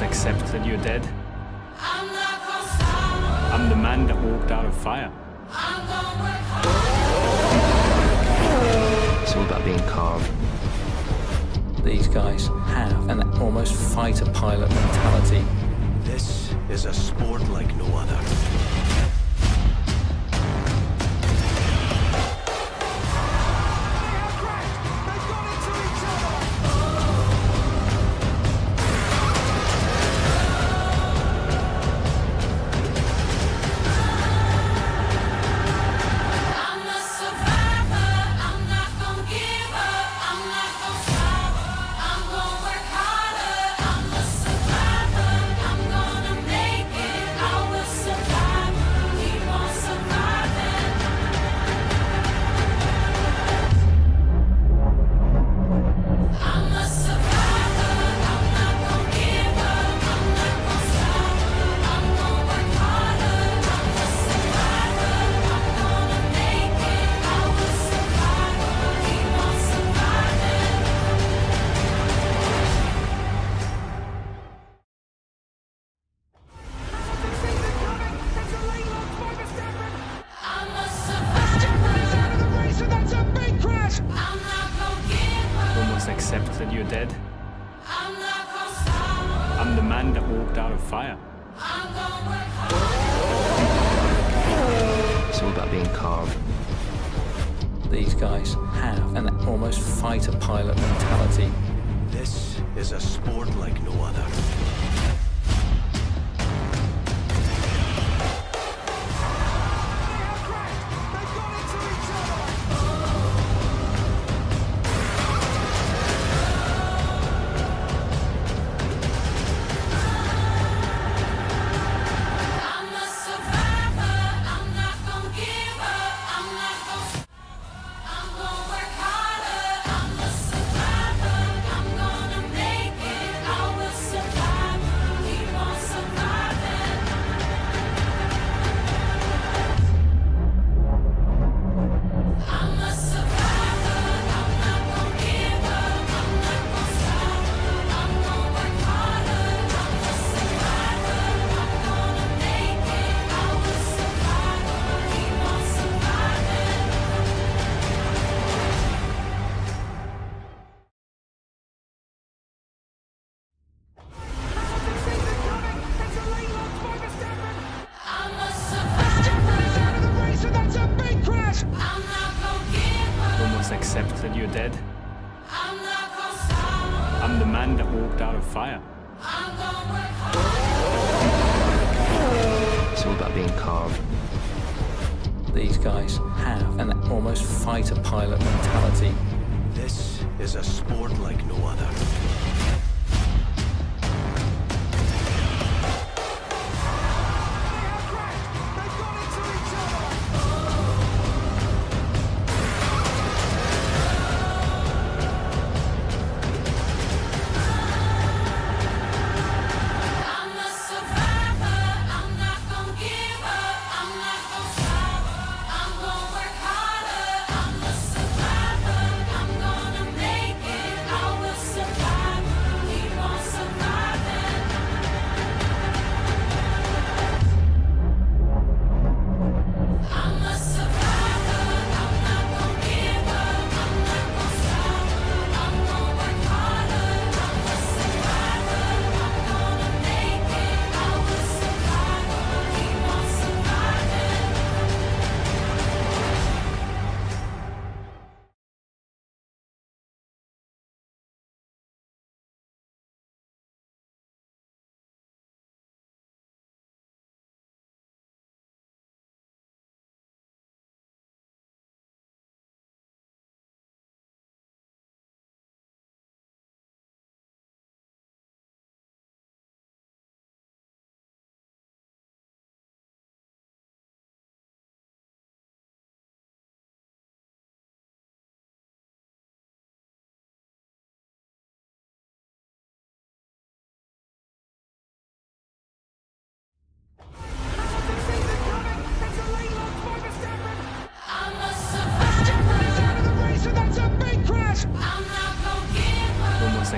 Accept that you're dead. I'm the man that walked out of fire. It's all about being calm. These guys have an almost fighter pilot mentality. This is a sport like no other. Accept that you're dead. I'm the man that walked out of fire. It's all about being calm. These guys have an almost fighter pilot mentality. This is a sport like no other. Accept that you're dead. I'm the man that walked out of fire. It's all about being calm. These guys have an almost fighter pilot mentality. This is a sport like no other.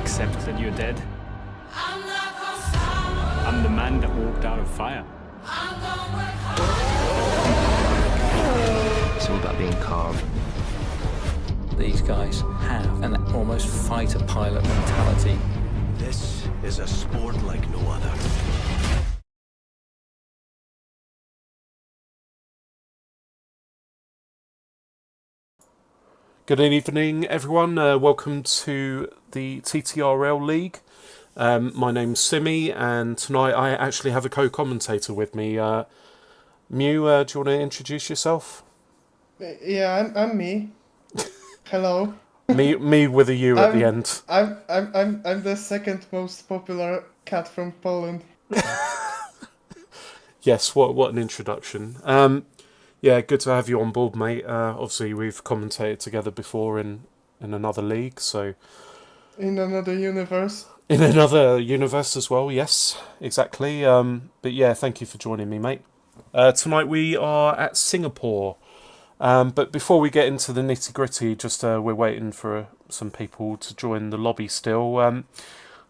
accept that you're dead. I'm the man that walked out of fire. It's all about being calm. These guys have an almost fighter pilot mentality. This is a sport like no other. Good evening, everyone. Welcome to the TTRL League. My name's Simi, and tonight I actually have a co-commentator with me. Mew, do you want to introduce yourself? Yeah, I'm me. Hello. Me with a U at the I'm- end. I'm the second most popular cat from Poland. Yes, what an introduction. Yeah, good to have you on board, mate. Obviously, we've commentated together before in another league, so In another universe. in another universe as well. Yes, exactly. But yeah, thank you for joining me, mate. Tonight we are at Singapore. But before we get into the nitty gritty, just we're waiting for some people to join the lobby still.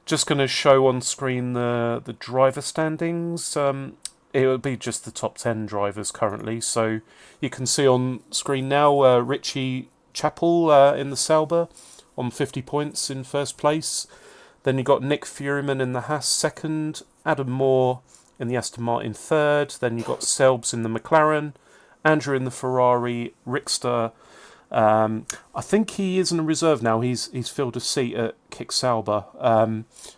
Just going to show on screen the driver standings. It will be just the top 10 drivers currently. So you can see on screen now Richie Chappell in the Sauber on 50 points in first place. Then you got Nick Furyman in the Haas second, Adam Moore in the Aston Martin third. Then you got Selbs in the McLaren, Andrew in the Ferrari, Rickster. I think he is in a reserve now. He's filled a seat at Kick Sauber,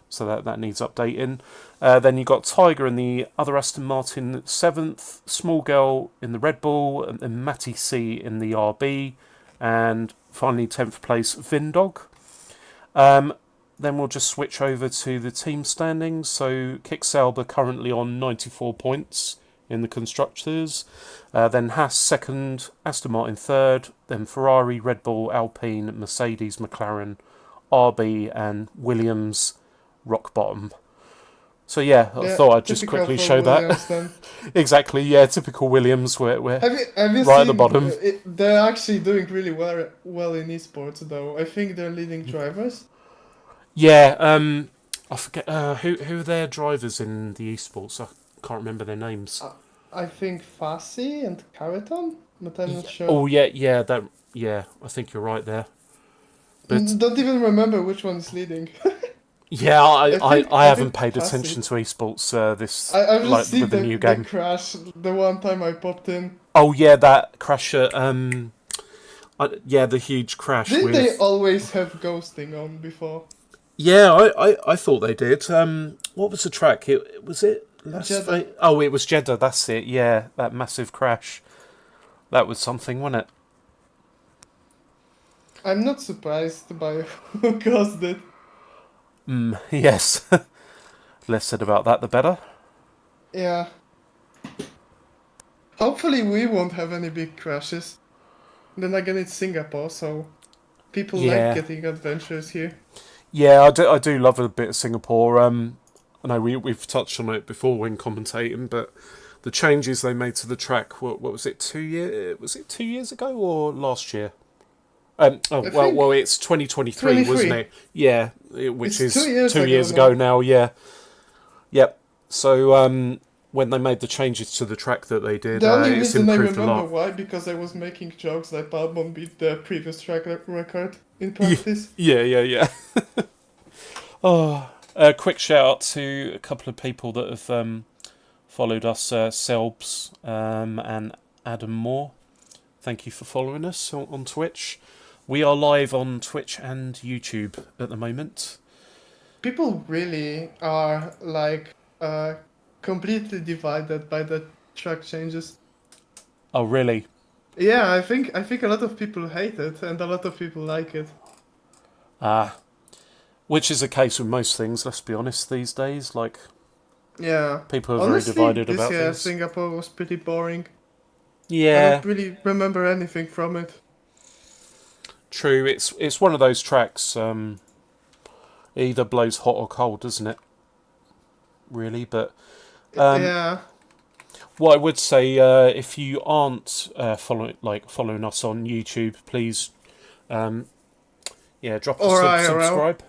so that needs updating. Then you got Tiger in the other Aston Martin 7th, Small Girl in the Red Bull, and then Matty C in the RB, and finally 10th place Vindog. Then we'll just switch over to the team standings. So Kick Sauber currently on 94 points in the Constructors. Then Haas second, Aston Martin third, then Ferrari, Red Bull, Alpine, Mercedes, McLaren, RB, and Williams rock bottom. So yeah, I thought I'd just typical quickly for show Williams, that. then. Exactly, yeah, typical Williams. We're Have you right seen, at the bottom. They're actually doing really well in esports, though. I think they're leading drivers. Yeah, I forget who are their drivers in the esports. I can't remember their names. I think Fassi and Caraton, but I'm not sure. Oh yeah, I think you're right there. But Don't even remember which one's leading. yeah, I haven't think paid Fassi. attention to esports this I've just like seen with the new game. the crash the one time I popped in. Oh yeah, that crash at yeah, the huge crash. Didn't with... they always have ghosting on before? Yeah, I thought they did. What was the track? Was it Las Jeddah. Ve- Oh, it was Jeddah. That's it. Yeah, that massive crash. That was something, wasn't it? I'm not surprised by who caused it. Yes. Less said about that, the better. Yeah. Hopefully we won't have any big crashes. Then again, it's Singapore, so people Yeah. like getting adventures here. Yeah, I do love a bit of Singapore. I know we've touched on it before when commentating, but the changes they made to the track. What was it? 2 years? Was it 2 years ago or last year? think Well, it's 2023, wasn't 23. it? Yeah, which It's is 2 years 2 years ago ago now. Yeah, yep. So when they made the changes to the track that they did, The only it's reason I improved a remember lot. why, because I was making jokes that Albon beat the previous track record in practice. Yeah. Oh, a quick shout out to a couple of people that have followed us, Selbs and Adam Moore. Thank you for following us on Twitch. We are live on Twitch and YouTube at the moment. People really are like completely divided by the track changes. Oh, really? Yeah, I think a lot of people hate it and a lot of people like it. Which is the case with most things, let's be honest, these days. Like, Yeah. people are Honestly, very divided this about year things. Singapore was pretty boring. I Yeah, don't really remember anything from it. true. It's one of those tracks, it either blows hot or cold, doesn't it? Really, but Yeah. what I would say, if you aren't following us on YouTube, please, drop us Or a IRL. subscribe.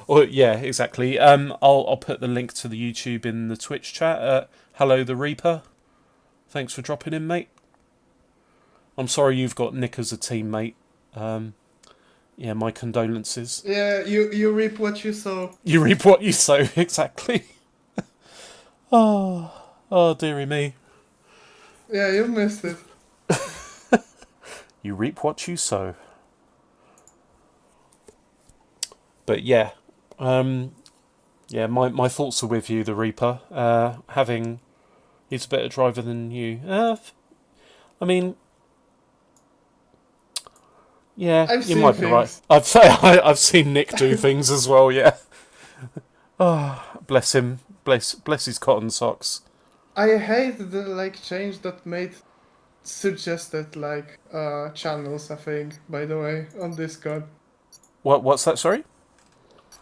Or yeah, exactly. I'll put the link to the YouTube in the Twitch chat. Hello, the Reaper. Thanks for dropping in, mate. I'm sorry you've got Nick as a teammate. Yeah, my condolences. Yeah, you reap what you sow. You reap what you sow, exactly. Oh, dearie me. Yeah, you missed it. You reap what you sow. But yeah, yeah, my thoughts are with you, the Reaper. He's a better driver than you. I mean, yeah, I've you seen might be right. things. I've seen Nick do things as well. Yeah. Oh, bless him. Bless his cotton socks. I hate the change that made suggested channels, I think, by the way, on Discord. What's that? Sorry.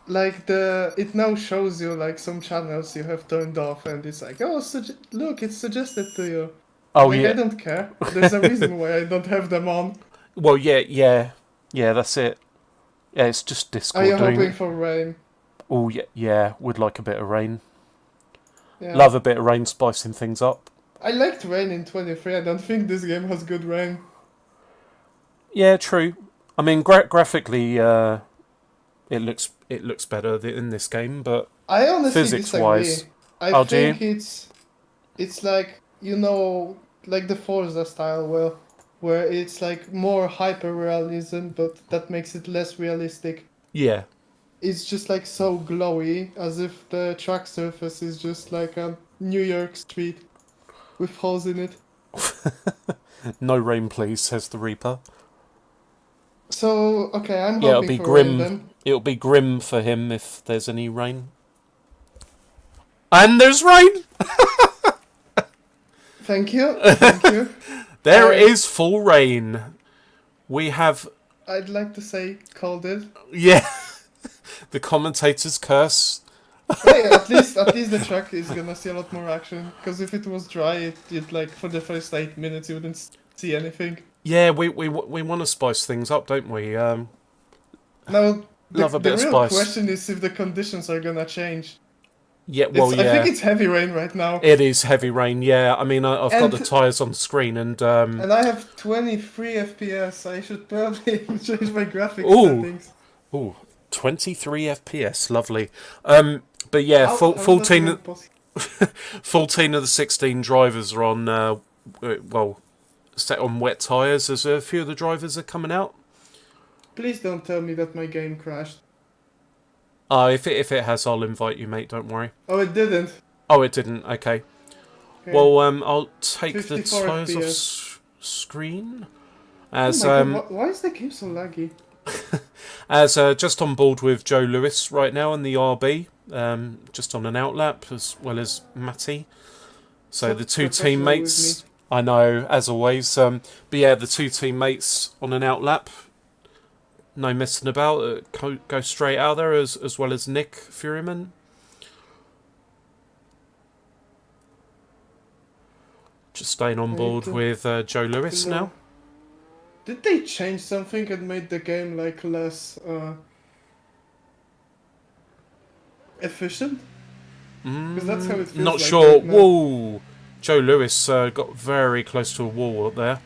It now shows you some channels you have turned off, and it's like, oh, look, it's suggested to you. Oh I yeah. don't care. There's a reason why I don't have them on. Well, yeah. That's it. Yeah, it's just Are Discord you doing hoping it. for rain? Oh yeah. Would like a bit of rain. Yeah. Love a bit of rain, spicing things up. I liked rain in 23. I don't think this game has good rain. Yeah, true. I mean, graphically, it looks better in this game, but I honestly physics-wise, disagree. I do you? think it's like the Forza style where it's more hyper realism, but that makes it less realistic. Yeah. It's just so glowy, as if the track surface is just like a New York street with holes in it. No rain, please, says the Reaper. So okay, I'm Yeah, it'll hoping be for rain grim. then. It'll be grim for him if there's any rain. And there's rain. Thank you, thank you. There is full rain. We have, I'd like to say called it. yeah, the commentator's curse. Hey, at least the track is gonna see a lot more action. Because if it was dry, it for the first 8 minutes you wouldn't see anything. Yeah, we want to spice things up, don't we? Now, Love a bit the of real spice. question is if the conditions are gonna change. Yeah, well, I yeah. think it's heavy rain right now. It is heavy rain, yeah. I mean, I've got And- the tyres on the screen, and And I have 23 FPS. I should probably change my graphics Ooh. settings. 23 FPS, lovely. But yeah, How is that 14 even possible? 14 of the 16 drivers are on, set on wet tyres, as a few of the drivers are coming out. Please don't tell me that my game crashed. If it has, I'll invite you, mate, don't worry. Oh, it didn't. Oh, it didn't, okay. Okay. Well, I'll take the 54 tyres off FPS. screen. Oh As, my God, why is the game so laggy? As just on board with Joe Lewis right now in the RB, just on an outlap, as well as Matty. So the two professional teammates, with I know, as always. But yeah, the two teammates on an outlap, no messing about, go straight out there, as well as Nick Furyman. Just staying on board with Joe Lewis now. Did they change something and made the game less efficient? Because that's how it feels. Not like sure. right now. Whoa! Joe Lewis got very close to a wall up there.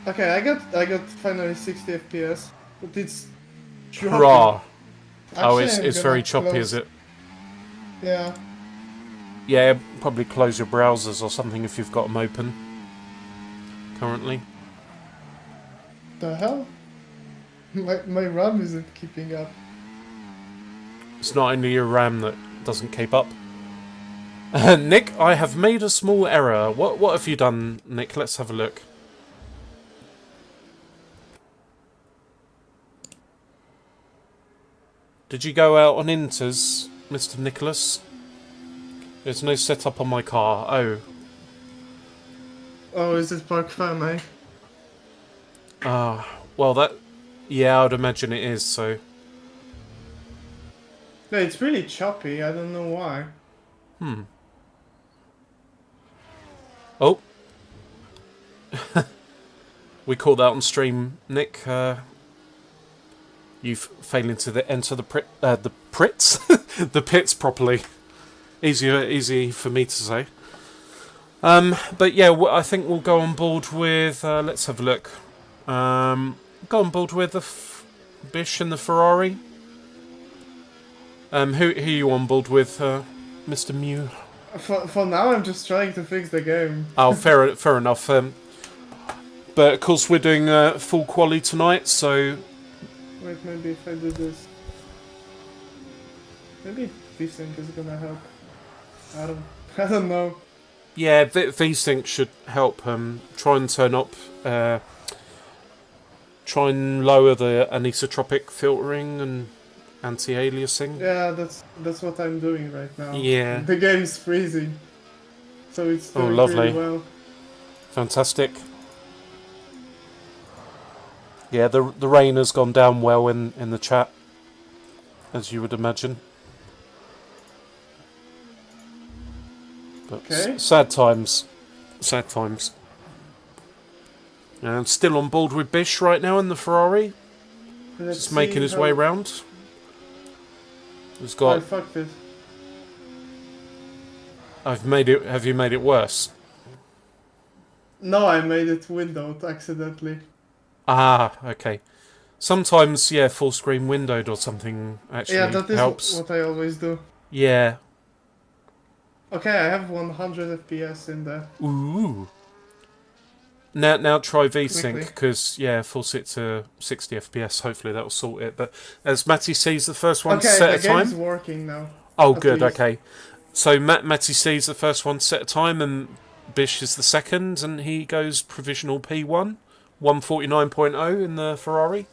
Okay, I got finally 60 FPS, but it's choppy. Hurrah! Oh, Actually, it's I'm very gonna choppy, close- is it? Yeah. Yeah, probably close your browsers or something if you've got them open currently. The hell? My RAM isn't keeping up. It's not only your RAM that doesn't keep up. Nick, I have made a small error. What have you done, Nick? Let's have a look. Did you go out on Inters, Mr. Nicholas? There's no setup on my car. Oh. Oh, is it Park Farm, eh? Well, that... Yeah, I'd imagine it is, so... Yeah, it's really choppy. I don't know why. Oh. We caught that on stream, Nick. you failing to enter the the pits properly. Easy for me to say. But yeah, I think we'll go on board with. Let's have a look. Go on board with the Bish and the Ferrari. Who are you on board with, Mr. Mew? For now, I'm just trying to fix the game. Oh, fair enough. But of course, we're doing full quali tonight, so. Wait, maybe if I do this, maybe VSync is gonna help. I don't know. Yeah, VSync should help. Try and turn up. Try and lower the anisotropic filtering and anti-aliasing. Yeah, that's what I'm doing right now. Yeah. The game's freezing, so it's doing lovely. really well. Fantastic. Yeah, the rain has gone down well in the chat, as you would imagine. But Okay. sad times. Sad times. And still on board with Bish right now in the Ferrari. Let's Just making see his how- way round. He's I got. fucked it. Have you made it worse? No, I made it windowed accidentally. Ah, okay. Sometimes, yeah, full screen windowed or something actually Yeah, that is helps. what I always do. Yeah. Okay, I have 100 FPS in there. Ooh. Now try VSync Quickly. because force it to 60 FPS. Hopefully that will sort it. But as Matty sees the first one Okay, set the a game's time. working now. Oh, at good. least. Okay. So Matty sees the first one set a time, and Bish is the second, and he goes provisional P1, 149.0 in the Ferrari.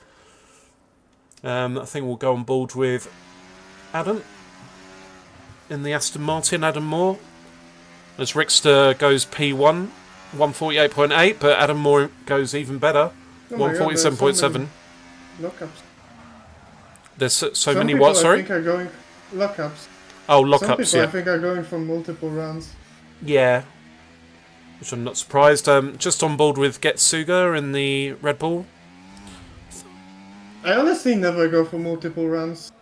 I think we'll go on board with Adam in the Aston Martin. Adam Moore, as Rickster goes P1. 148.8, but Adam Moore goes even better. Oh my God, 147.7. Lockups. There's so Some many people what? I Sorry. think are going lockups. Oh, Some lockups. people I Yeah, think are going for multiple rounds. yeah. Which I'm not surprised. Just on board with Getsuga in the Red Bull. I honestly never go for multiple rounds.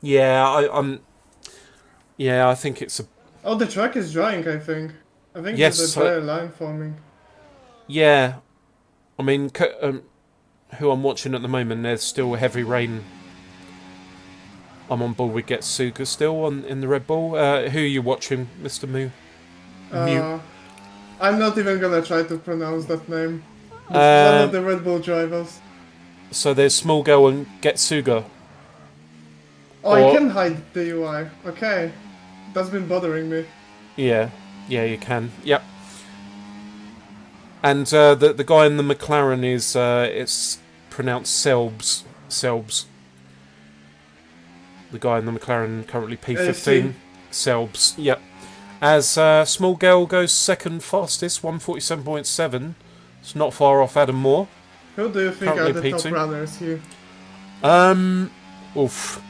Yeah, I'm. Yeah, I think it's a. Oh, the track is drying, I think. I think Yes, there's a dry line forming. Yeah, I mean, who I'm watching at the moment, there's still heavy rain. I'm on board with Getsuga still in the Red Bull. Who are you watching, Mr. Moo? I'm not even gonna try to pronounce that name. One of the Red Bull drivers. So there's Small Girl and Getsuga. Oh, Or- I can hide the UI. Okay. That's been bothering me. Yeah, you can. Yep. And the guy in the McLaren is it's pronounced Selbs. The guy in the McLaren currently P15. Selbs. Yep. As Small Girl goes second fastest, 147.7. It's not far off Adam Moore. Who do you think Currently are the P2. top runners here? Oof.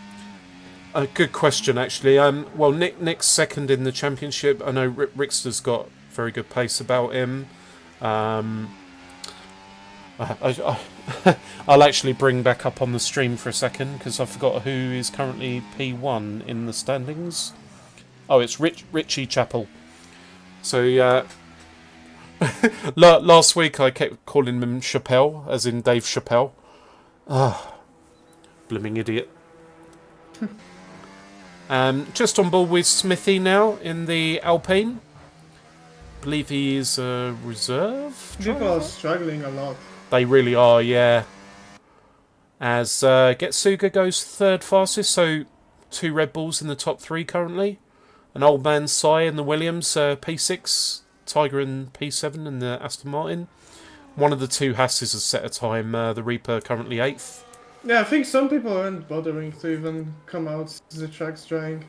A good question, actually. Well, Nick's second in the championship. I know Rickster's got very good pace about him. I'll actually bring back up on the stream for a second because I forgot who is currently P1 in the standings. Oh, it's Richie Chappell. So last week I kept calling him Chappelle, as in Dave Chappelle. Blooming idiot. Just on board with Smithy now in the Alpine. Believe he is a reserve People driver? are struggling a lot. They really are, yeah. As Getsuga goes third fastest, so 2 Red Bulls in the top 3 currently. An Old Man Sai in the Williams, P6, Tiger in P7 in the Aston Martin. One of the 2 Hasses has set a time, the Reaper currently 8th. Yeah, I think some people aren't bothering to even come out since the track's drying.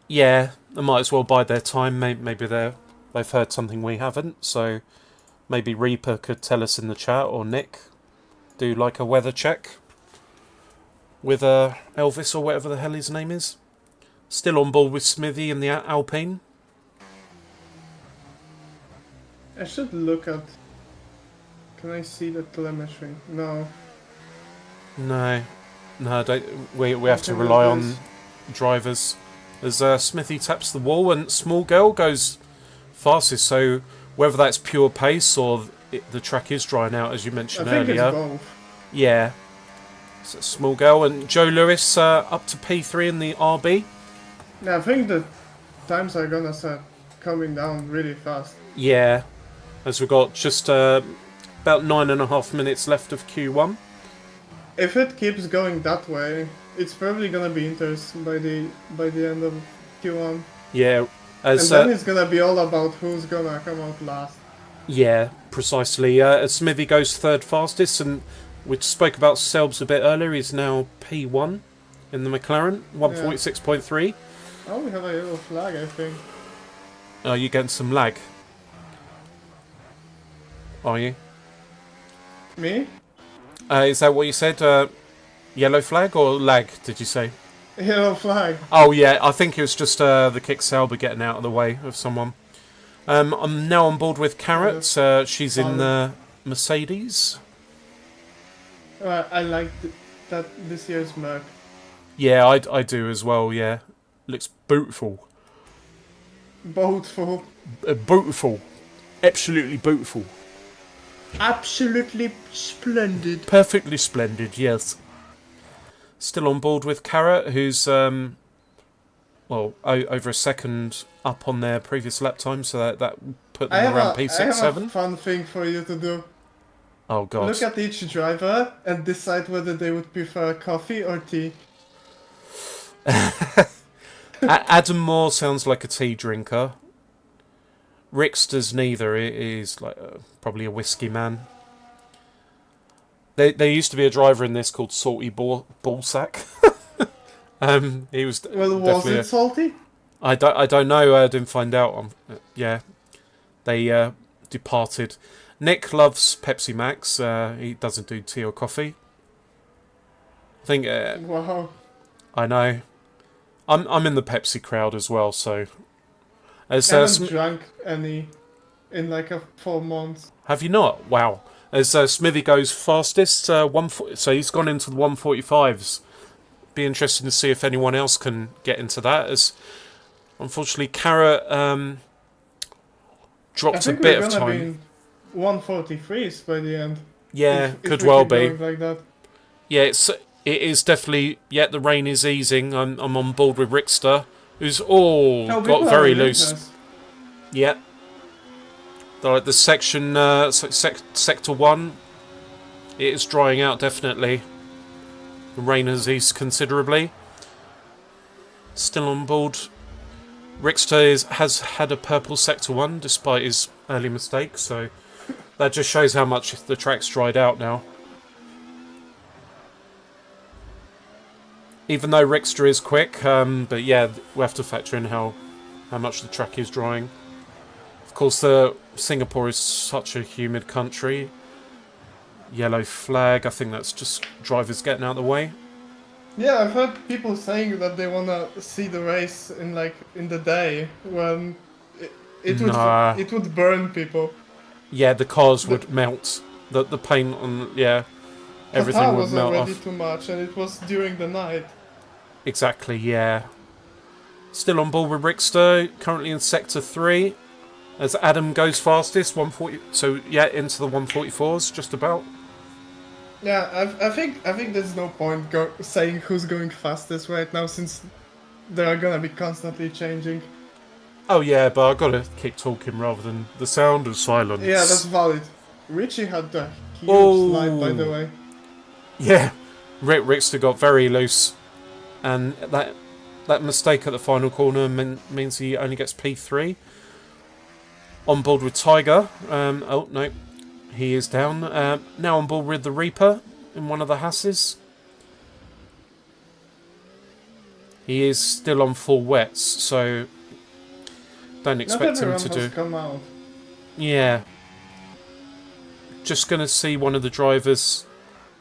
Yeah, they might as well bide their time. Maybe they've heard something we haven't, so maybe Reaper could tell us in the chat, or Nick, do like a weather check with Elvis or whatever the hell his name is. Still on board with Smithy in the Alpine. I should look at... Can I see the telemetry? No. No. No, we have to rely on drivers. As Smithy taps the wall and Small Girl goes fastest, so whether that's pure pace or the track is drying out, as you mentioned I think earlier. it's both. Yeah. So Small Girl and Joe Lewis up to P3 in the RB. Yeah, I think the times are gonna start coming down really fast. Yeah. As we've got just about 9.5 minutes left of Q1. If it keeps going that way, it's probably gonna be interesting by the end of Q1. Yeah. And then it's gonna be all about who's gonna come out last. Yeah, precisely. As Smithy goes third fastest, and we spoke about Selbs a bit earlier, he's now P1 in the McLaren, 146.3. Oh, we have a yellow flag, I think. Are you getting some lag? Are you? Me? Is that what you said? Yellow flag or lag, did you say? Yellow flag. Oh, yeah, I think it was just the Kick Sauber getting out of the way of someone. I'm now on board with Carrot. She's in the Mercedes. I like that this year's Merc. Yeah, I do as well, yeah. Looks beautiful. Beautiful. Beautiful. Absolutely beautiful. Absolutely splendid. Perfectly splendid, yes. Still on board with Carrot, who's over a second up on their previous lap time, so that put them around P6, I have 7. a fun thing for you to do. Oh god. Look at each driver and decide whether they would prefer coffee or tea. Adam Moore sounds like a tea drinker. Rickster's neither. He is like probably a whiskey man. There used to be a driver in this called Salty Ballsack. He was Was it salty? I don't know. I didn't find out. Yeah, they departed. Nick loves Pepsi Max. He doesn't do tea or coffee. I think. Wow. I know. I'm in the Pepsi crowd as well. So, I haven't drank any in like 4 months. Have you not? Wow. As Smithy goes fastest, so he's gone into the 145s. Be interesting to see if anyone else can get into that. As unfortunately, Carrot dropped a bit of time. Be in 143s by the end. Yeah, if could well be. Like that. Yeah, it is definitely. Yeah, the rain is easing. I'm on board with Rickster, who's got very loose. Yeah. Like the section, sector 1, it is drying out definitely. The rain has eased considerably. Still on board. Rickster has had a purple sector 1 despite his early mistake, so that just shows how much the track's dried out now. Even though Rickster is quick, but yeah, we have to factor in how much the track is drying. Of course, Singapore is such a humid country. Yellow flag, I think that's just drivers getting out of the way. Yeah, I've heard people saying that they wanna see the race in the day when it would burn people. Yeah, the cars would melt. The paint on everything would melt off. Already too much, and it was during the night. Exactly, yeah. Still on board with Rickster, currently in sector 3. As Adam goes fastest, 140. So yeah, into the 144s, just about. Yeah, I think there's no point saying who's going fastest right now, since they are gonna be constantly changing. Oh yeah, but I've got to keep talking rather than the sound of silence. Yeah, that's valid. Richie had the huge slide, by the way. Yeah, Rickster got very loose, and that mistake at the final corner means he only gets P3. On board with Tiger. Oh, no. He is down. Now on board with the Reaper in one of the Hasses. He is still on full wets, so don't expect him to do. Come out. Yeah. Just going to see one of the drivers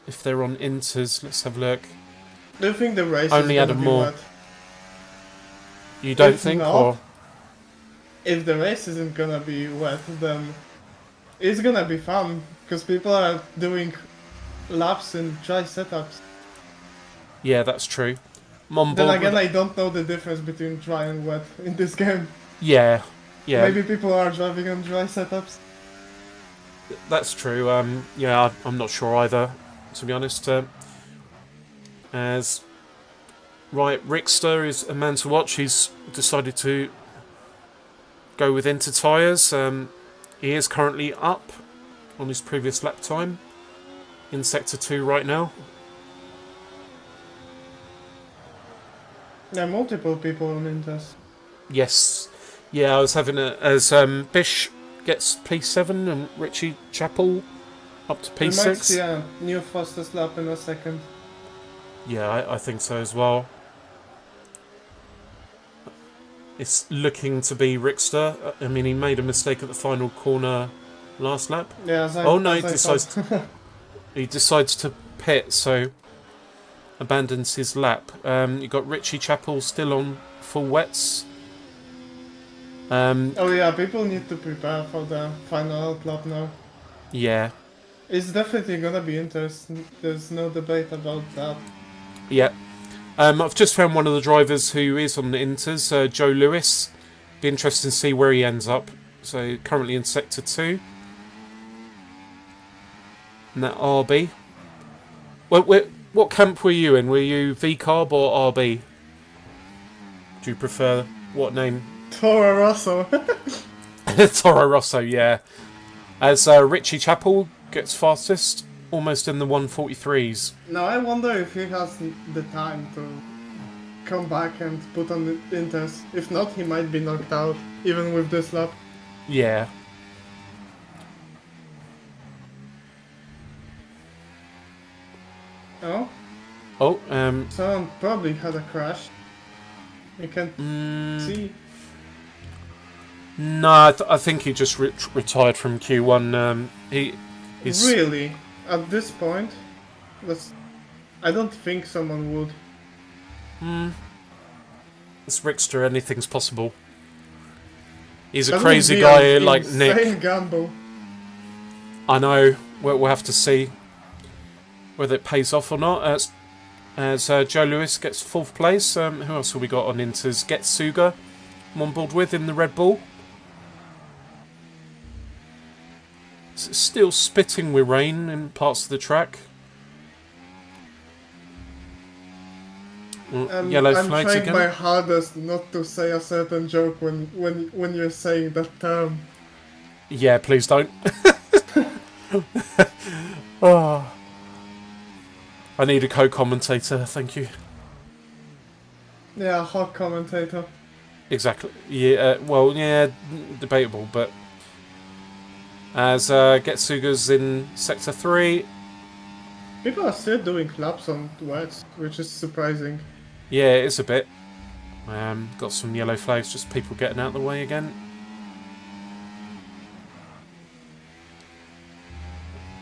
if they're on inters. Let's have a look. Do you think the race only is Adam gonna be Moore. wet? You don't If think? not, or if the race isn't gonna be wet, then it's gonna be fun, because people are doing laps in dry setups. Yeah, that's true. I'm on Then board again, with- I don't know the difference between dry and wet in this game. yeah, Maybe people are driving on dry setups. that's true. Yeah, I'm not sure either, to be honest. As right, Rickster is a man to watch. He's decided to go with Inter tyres. He is currently up on his previous lap time in Sector 2 right now. There are multiple people on Inters. Yes. Yeah, I was having as Bish gets P7 and Richie Chappell up to We P6. might see a new fastest lap in a second. Yeah, I think so as well. It's looking to be Rickster. I mean, he made a mistake at the final corner last lap. Yeah, as I, Oh no, as I thought. he decides to pit, so abandons his lap. You got Richie Chappell still on full wets. Oh yeah, people need to prepare for the final lap now. Yeah, It's definitely gonna be interesting. There's no debate about that. yeah. I've just found one of the drivers who is on the Inters, Joe Lewis. Be interesting to see where he ends up. So currently in Sector 2. And that RB. What camp were you in? Were you V-Carb or RB? Do you prefer what name? Toro Rosso. Toro Rosso, yeah. As Richie Chappell gets fastest, almost in the 143s. Now I wonder if he has the time to come back and put on the Inters. If not, he might be knocked out, even with this lap. Yeah. Oh, Oh, someone probably had a crash. You can see. no, I think he just retired from Q1. He's Really? At this point? I don't think someone would. it's Rickster. Anything's possible. He's a That would crazy be guy an like Nick. insane gamble. I know. We'll have to see whether it pays off or not. As Joe Lewis gets 4th place. Who else have we got on Inters? Getsuga, I'm on board with in the Red Bull. It's still spitting with rain in parts of the track. Yellow I'm flags trying again. my hardest not to say a certain joke when you're saying that term. Yeah, please don't. Oh. I need a co-commentator, thank you. Yeah, hot commentator. Exactly. Yeah. Well, yeah, debatable, but as Getsuga's in Sector 3. People are still doing laps on wets, which is surprising. Yeah, it is a bit. Got some yellow flags, just people getting out of the way again.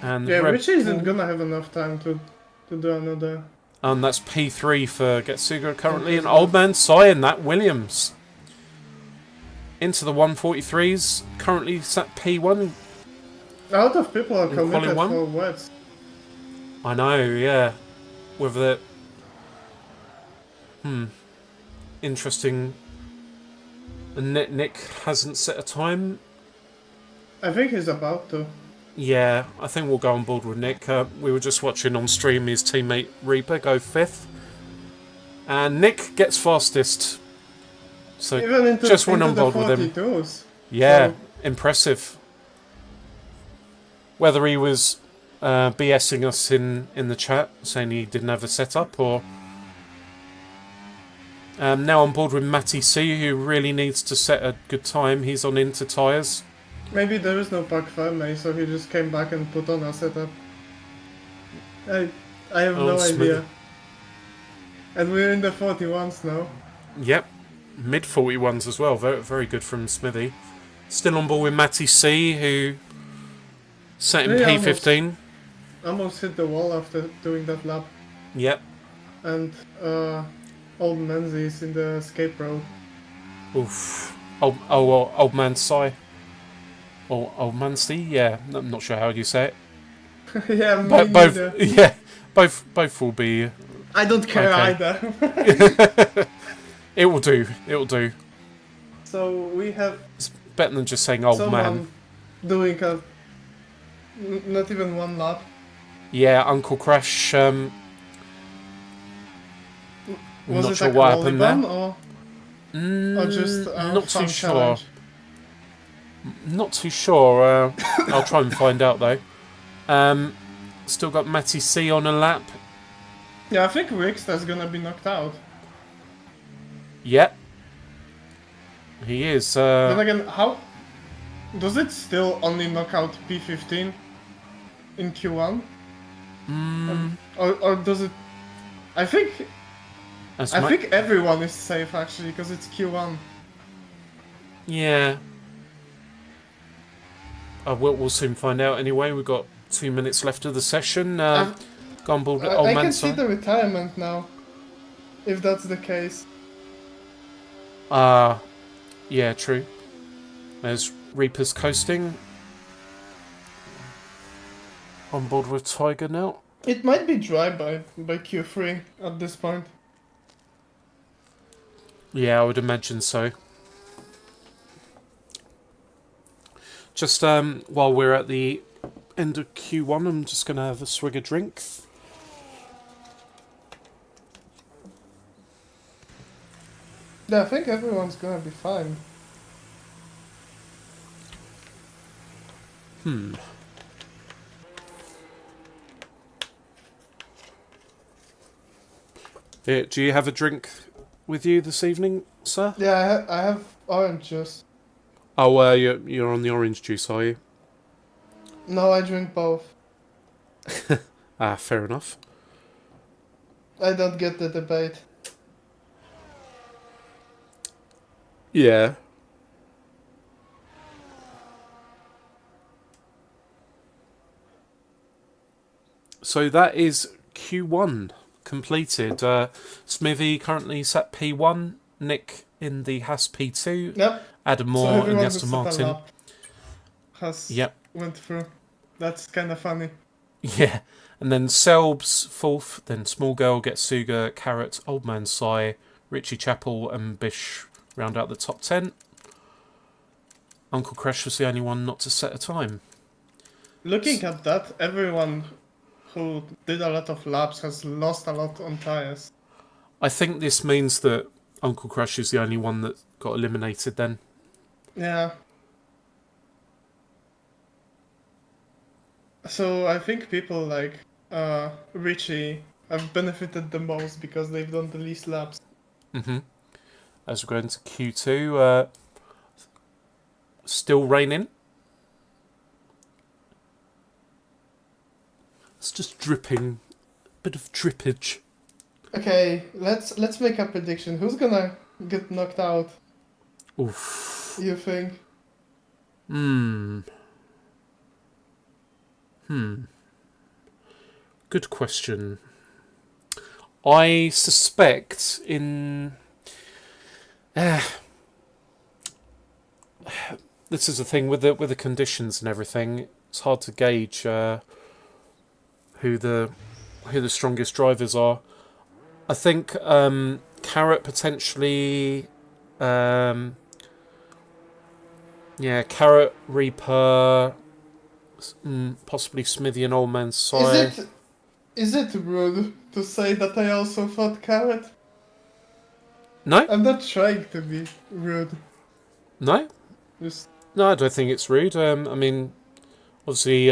And Yeah, Red Richie isn't Bull- gonna have enough time to do another. And that's P3 for Getsuga currently. And Old Man Sai in that Williams. Into the 143s. Currently sat P1. A lot of people are In committed quali for one? wets. I know, yeah. With the... Interesting. And Nick hasn't set a time. I think he's about to. Yeah, I think we'll go on board with Nick. We were just watching on stream his teammate Reaper go 5th. And Nick gets fastest. So Even into, just went into on the board with him. 42s. Yeah, So- impressive. Whether he was BSing us in the chat, saying he didn't have a setup, or... now on board with Matty C, who really needs to set a good time. He's on Inter tyres. Maybe there is no Pac Ferme, so he just came back and put on a setup. I have Oh, no Smithy. idea. And we're in the 41s now. Yep, mid 41s as well. Very, very good from Smithy. Still on board with Matty C, who sat in Yeah, P15. Almost hit the wall after doing that lap. Yep. And old Menzies in the escape road. Oof. Old Man Sai. Or Old Man C, yeah. I'm not sure how you say it. Yeah, me Both, neither. yeah. Both will be I don't care Okay. either. It will do. It will do. So we have It's better than just saying "old someone man." doing not even one lap. Yeah, Uncle Crash. Was Not it sure a what quali happened ban there. or just a Not fun too sure. challenge? Not too sure. I'll try and find out though. Still got Matty C on a lap. Yeah, I think Rickster's gonna be knocked out. Yep. He is. Then again, how does it still only knock out P15 in Q1? Or does it? I think everyone is safe actually because it's Q1. Yeah. We'll soon find out anyway. We've got 2 minutes left of the session. Gone board. I can see the retirement now, if that's the case. Yeah, true. There's Reaper's coasting. On board with Tiger now. It might be dry by Q3 at this point. Yeah, I would imagine so. Just while we're at the end of Q1, I'm just going to have a swig of drink. Yeah, I think everyone's gonna be fine. Do you have a drink with you this evening, sir? Yeah, I have orange juice. Oh, you're on the orange juice, are you? No, I drink both. Fair enough. I don't get the debate. Yeah. So that is Q1 completed. Smithy currently sat P1, Nick in the Haas P2, Yep. Adam So Moore in the everyone Aston who set a Martin. lap has Yep. went through. That's kind of funny. Yeah. And then Selbs fourth, then Small Girl, Getsuga, Carrot, Old Man Sai, Richie Chappell and Bish round out the top 10. Uncle Crash was the only one not to set a time. Looking at that, everyone who did a lot of laps has lost a lot on tires. I think this means that Uncle Crash is the only one that got eliminated then. Yeah. So I think people like Richie have benefited the most because they've done the least laps. As we go into Q2, still raining. It's just dripping. Bit of drippage. Okay, let's make a prediction. Who's gonna get knocked out? Oof. You think? Good question. I suspect in... this is the thing with the conditions and everything. It's hard to gauge who the strongest drivers are. I think Carrot potentially. Carrot, Reaper, possibly Smithy and Old Man Sai. Is it rude to say that I also thought Carrot? No, I'm not trying to be rude. no, Just no. I don't think it's rude. I mean, obviously,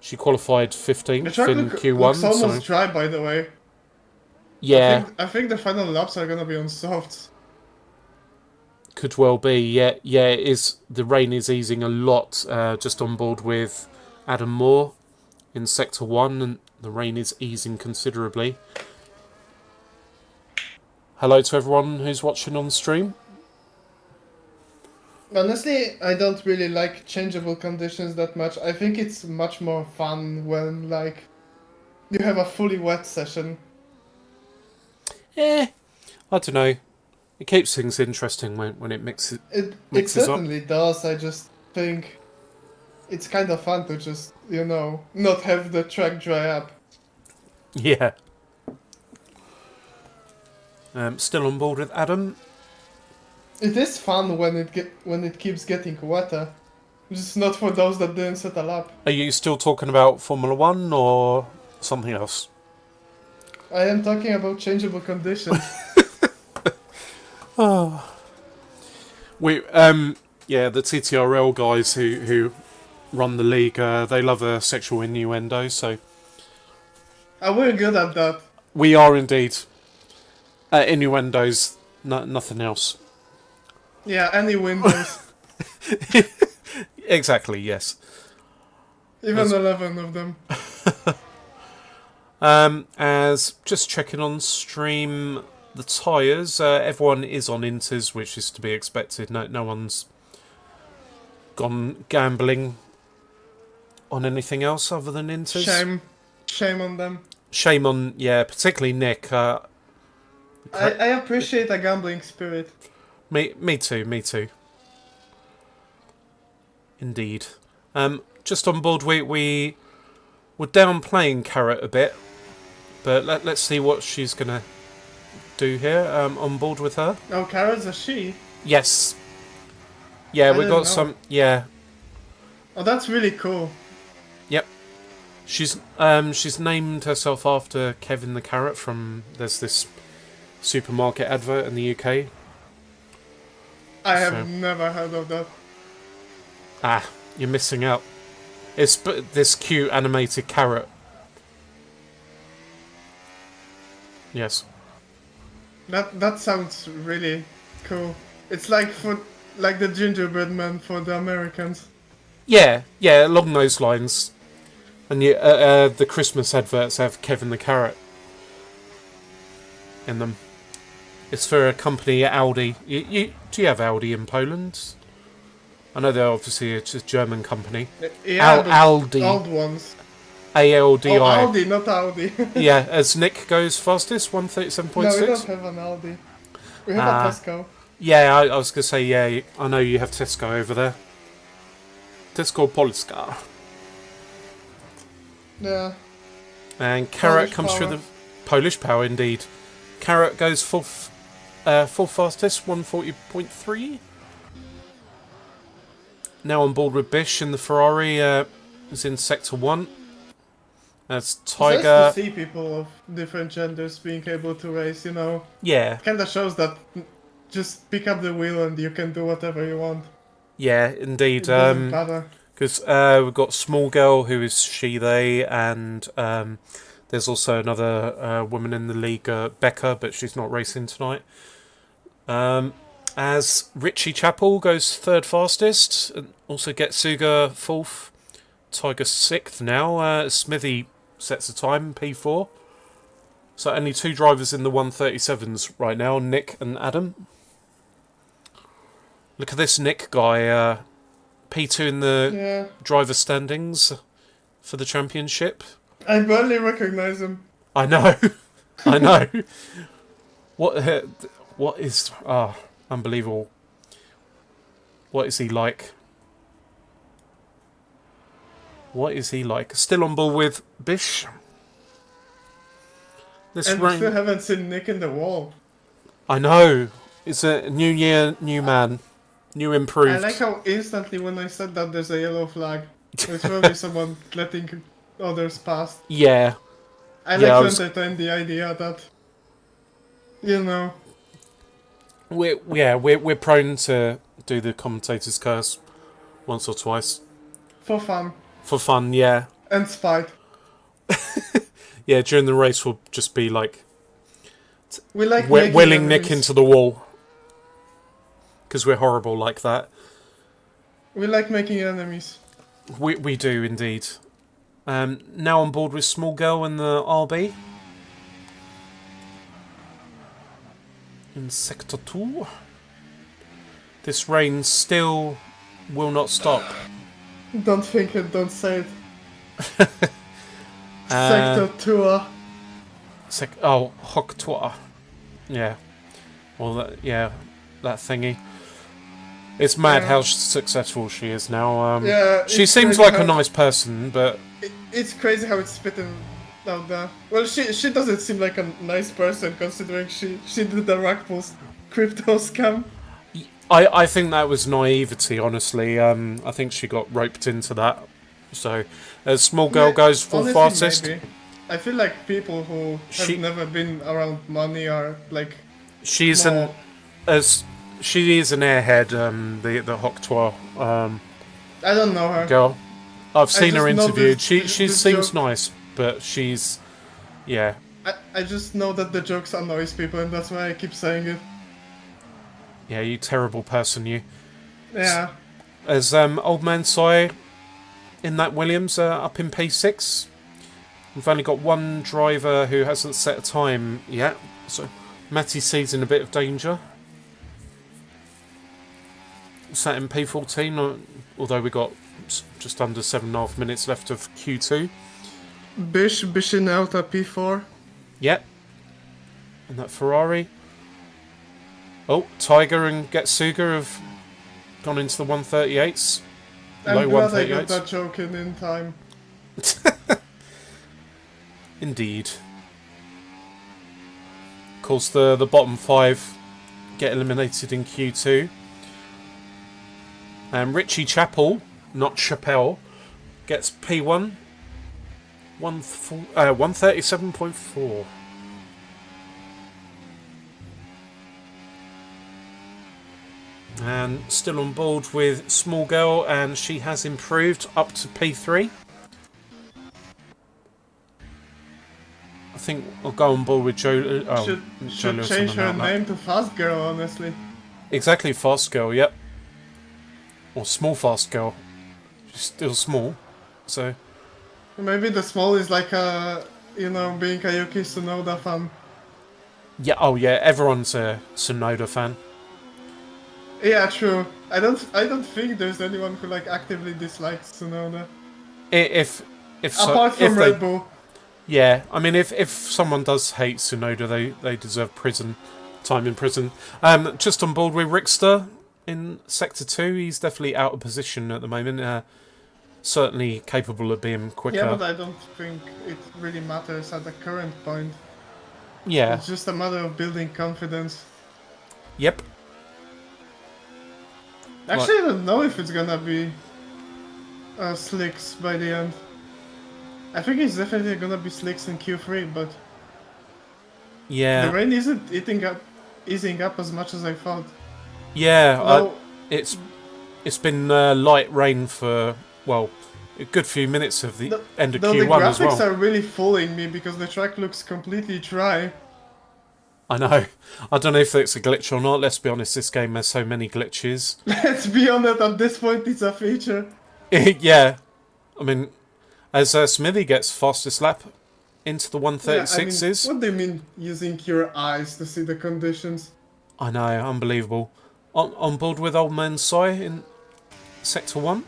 she qualified 15th the track in Q1. looks almost So dry, by the way. yeah, I think the final laps are gonna be on softs. could well be. Yeah, it is. The rain is easing a lot. Just on board with Adam Moore in Sector 1, and the rain is easing considerably. Hello to everyone who's watching on stream. Honestly, I don't really like changeable conditions that much. I think it's much more fun when, like, you have a fully wet session. I don't know. It keeps things interesting when it mixes It mixes up. certainly does. I just think it's kind of fun to just, not have the track dry up. Yeah. Still on board with Adam. It is fun when it keeps getting wetter. Just not for those that didn't settle up. Are you still talking about Formula One or something else? I am talking about changeable conditions. We yeah, the TTRL guys who run the league, they love a sexual innuendo, so We're good at that. we are indeed. Innuendos, nothing else. Yeah, any windows. Exactly, yes. Even 11 of them. As just checking on stream, the tyres, everyone is on Inters, which is to be expected. No one's gone gambling on anything else other than Inters. Shame on them. Shame on, yeah, particularly Nick. I appreciate a gambling spirit. Me too. Indeed. Just on board, we're downplaying Carrot a bit, but let's see what she's gonna do here. On board with her. Oh, Carrot's a she? Yes. Yeah, we didn't got know. some. Yeah. Oh, that's really cool. Yep. She's named herself after Kevin the Carrot from there's this supermarket advert in the UK. I have never heard of that. Ah, you're missing out. It's this cute animated carrot. Yes. That sounds really cool. It's like the gingerbread man for the Americans. Yeah, along those lines. And the Christmas adverts have Kevin the Carrot in them. It's for a company, Aldi. Do you have Aldi in Poland? I know they're obviously a German company. Yeah, Aldi. Old ones. ALDI. Oh, Aldi, not Audi. Yeah, as Nick goes fastest, 137.6. No, we don't have an Aldi. We have a Tesco. Yeah, I was going to say, yeah, I know you have Tesco over there. Tesco Polska. Yeah. And Carrot Polish comes through power. the Polish power, indeed. Carrot goes full fastest, 140.3. Now on board with Bish in the Ferrari, is in Sector 1. That's It's Tiger. nice to see people of different genders being able to race, you know. Yeah, Kinda shows that just pick up the wheel and you can do whatever you want. yeah, It indeed. doesn't matter. Because we've got Small Girl, who is she, they, and there's also another woman in the league, Becca, but she's not racing tonight. As Richie Chappell goes third fastest, and also Getsuga fourth, Tiger sixth now. Smithy sets the time, P4. So only two drivers in the 137s right now, Nick and Adam. Look at this Nick guy, P2 in the Yeah. driver standings for the championship. I barely recognize him. I know, I know. What is unbelievable? What is he like? What is he like? Still on board with Bish. This And we rain. still haven't seen Nick in the wall. I know. It's a new year, new man, new improved. I like how instantly when I said that there's a yellow flag. It's probably someone letting others pass. Yeah, I Yeah, I like was- to entertain the idea that, you know, we're prone to do the commentator's curse once or twice for fun for fun. Yeah, and spite. yeah. During the race, we'll just be like We like making willing Nick enemies. into the wall because we're horrible like that. We like making enemies. We do indeed. Now on board with Small Girl and the RB. In Sector 2. This rain still will not stop. Don't think it, don't say it. Sector 2. Hoktua. Yeah. Well, that thingy. It's mad Yeah. how successful she is now. Yeah, She it's seems crazy like a how- nice person, but It's crazy how it's spitting No, no. Well, she doesn't seem like a nice person considering she did the rug pulls crypto scam. I think that was naivety, honestly. I think she got roped into that. So, as small girl Yeah, goes for honestly, fastest. maybe. I feel like people who have never been around money are like. She's more... she is an airhead. The Hoctois I don't know her. girl. I've seen her just know interviewed. this She seems joke. nice, but she's yeah. I just know that the jokes annoys people, and that's why I keep saying it. Yeah, you terrible person, you. Yeah. As Old Man Si in that Williams up in P6. We've only got one driver who hasn't set a time yet, so Matty C's in a bit of danger. Sat in P14, although we got just under 7.5 minutes left of Q2. Bish in Alta P4. Yep. And that Ferrari. Oh, Tiger and Getsuga have gone into the 138s. I'm glad I got that joke in time. Indeed. Of course, the bottom 5 get eliminated in Q2. And Richie Chappell, not Chappelle, gets P1. 137.4. And still on board with Small Girl, and she has improved up to P3. I think I'll go on board with Joe. Should change her name to Fast Girl, honestly. Exactly, Fast Girl, yep. Or Small Fast Girl. She's still small, so. Maybe the small is like being a Yuki Tsunoda fan. Yeah, oh yeah, everyone's a Tsunoda fan. Yeah, true. I don't think there's anyone who like actively dislikes Tsunoda. If so, Apart from if Red Bull. Yeah, I mean, if someone does hate Tsunoda, they deserve time in prison. Just on board with Rickster in Sector 2. He's definitely out of position at the moment. Certainly capable of being quicker. Yeah, but I don't think it really matters at the current point. Yeah. It's just a matter of building confidence. Yep. Actually, I don't know if it's gonna be Slicks by the end. I think it's definitely gonna be Slicks in Q3, but yeah, the rain isn't easing up as much as I thought. Yeah, No. it's been light rain for a good few minutes of the end of Q1 as well. The graphics are really fooling me because the track looks completely dry. I know. I don't know if it's a glitch or not. Let's be honest, this game has so many glitches. Let's be honest, at this point it's a feature. Yeah. I mean, as Smithy gets fastest lap into the 136s. What do you mean using your eyes to see the conditions? I know, unbelievable. On board with Old Man Si in Sector 1.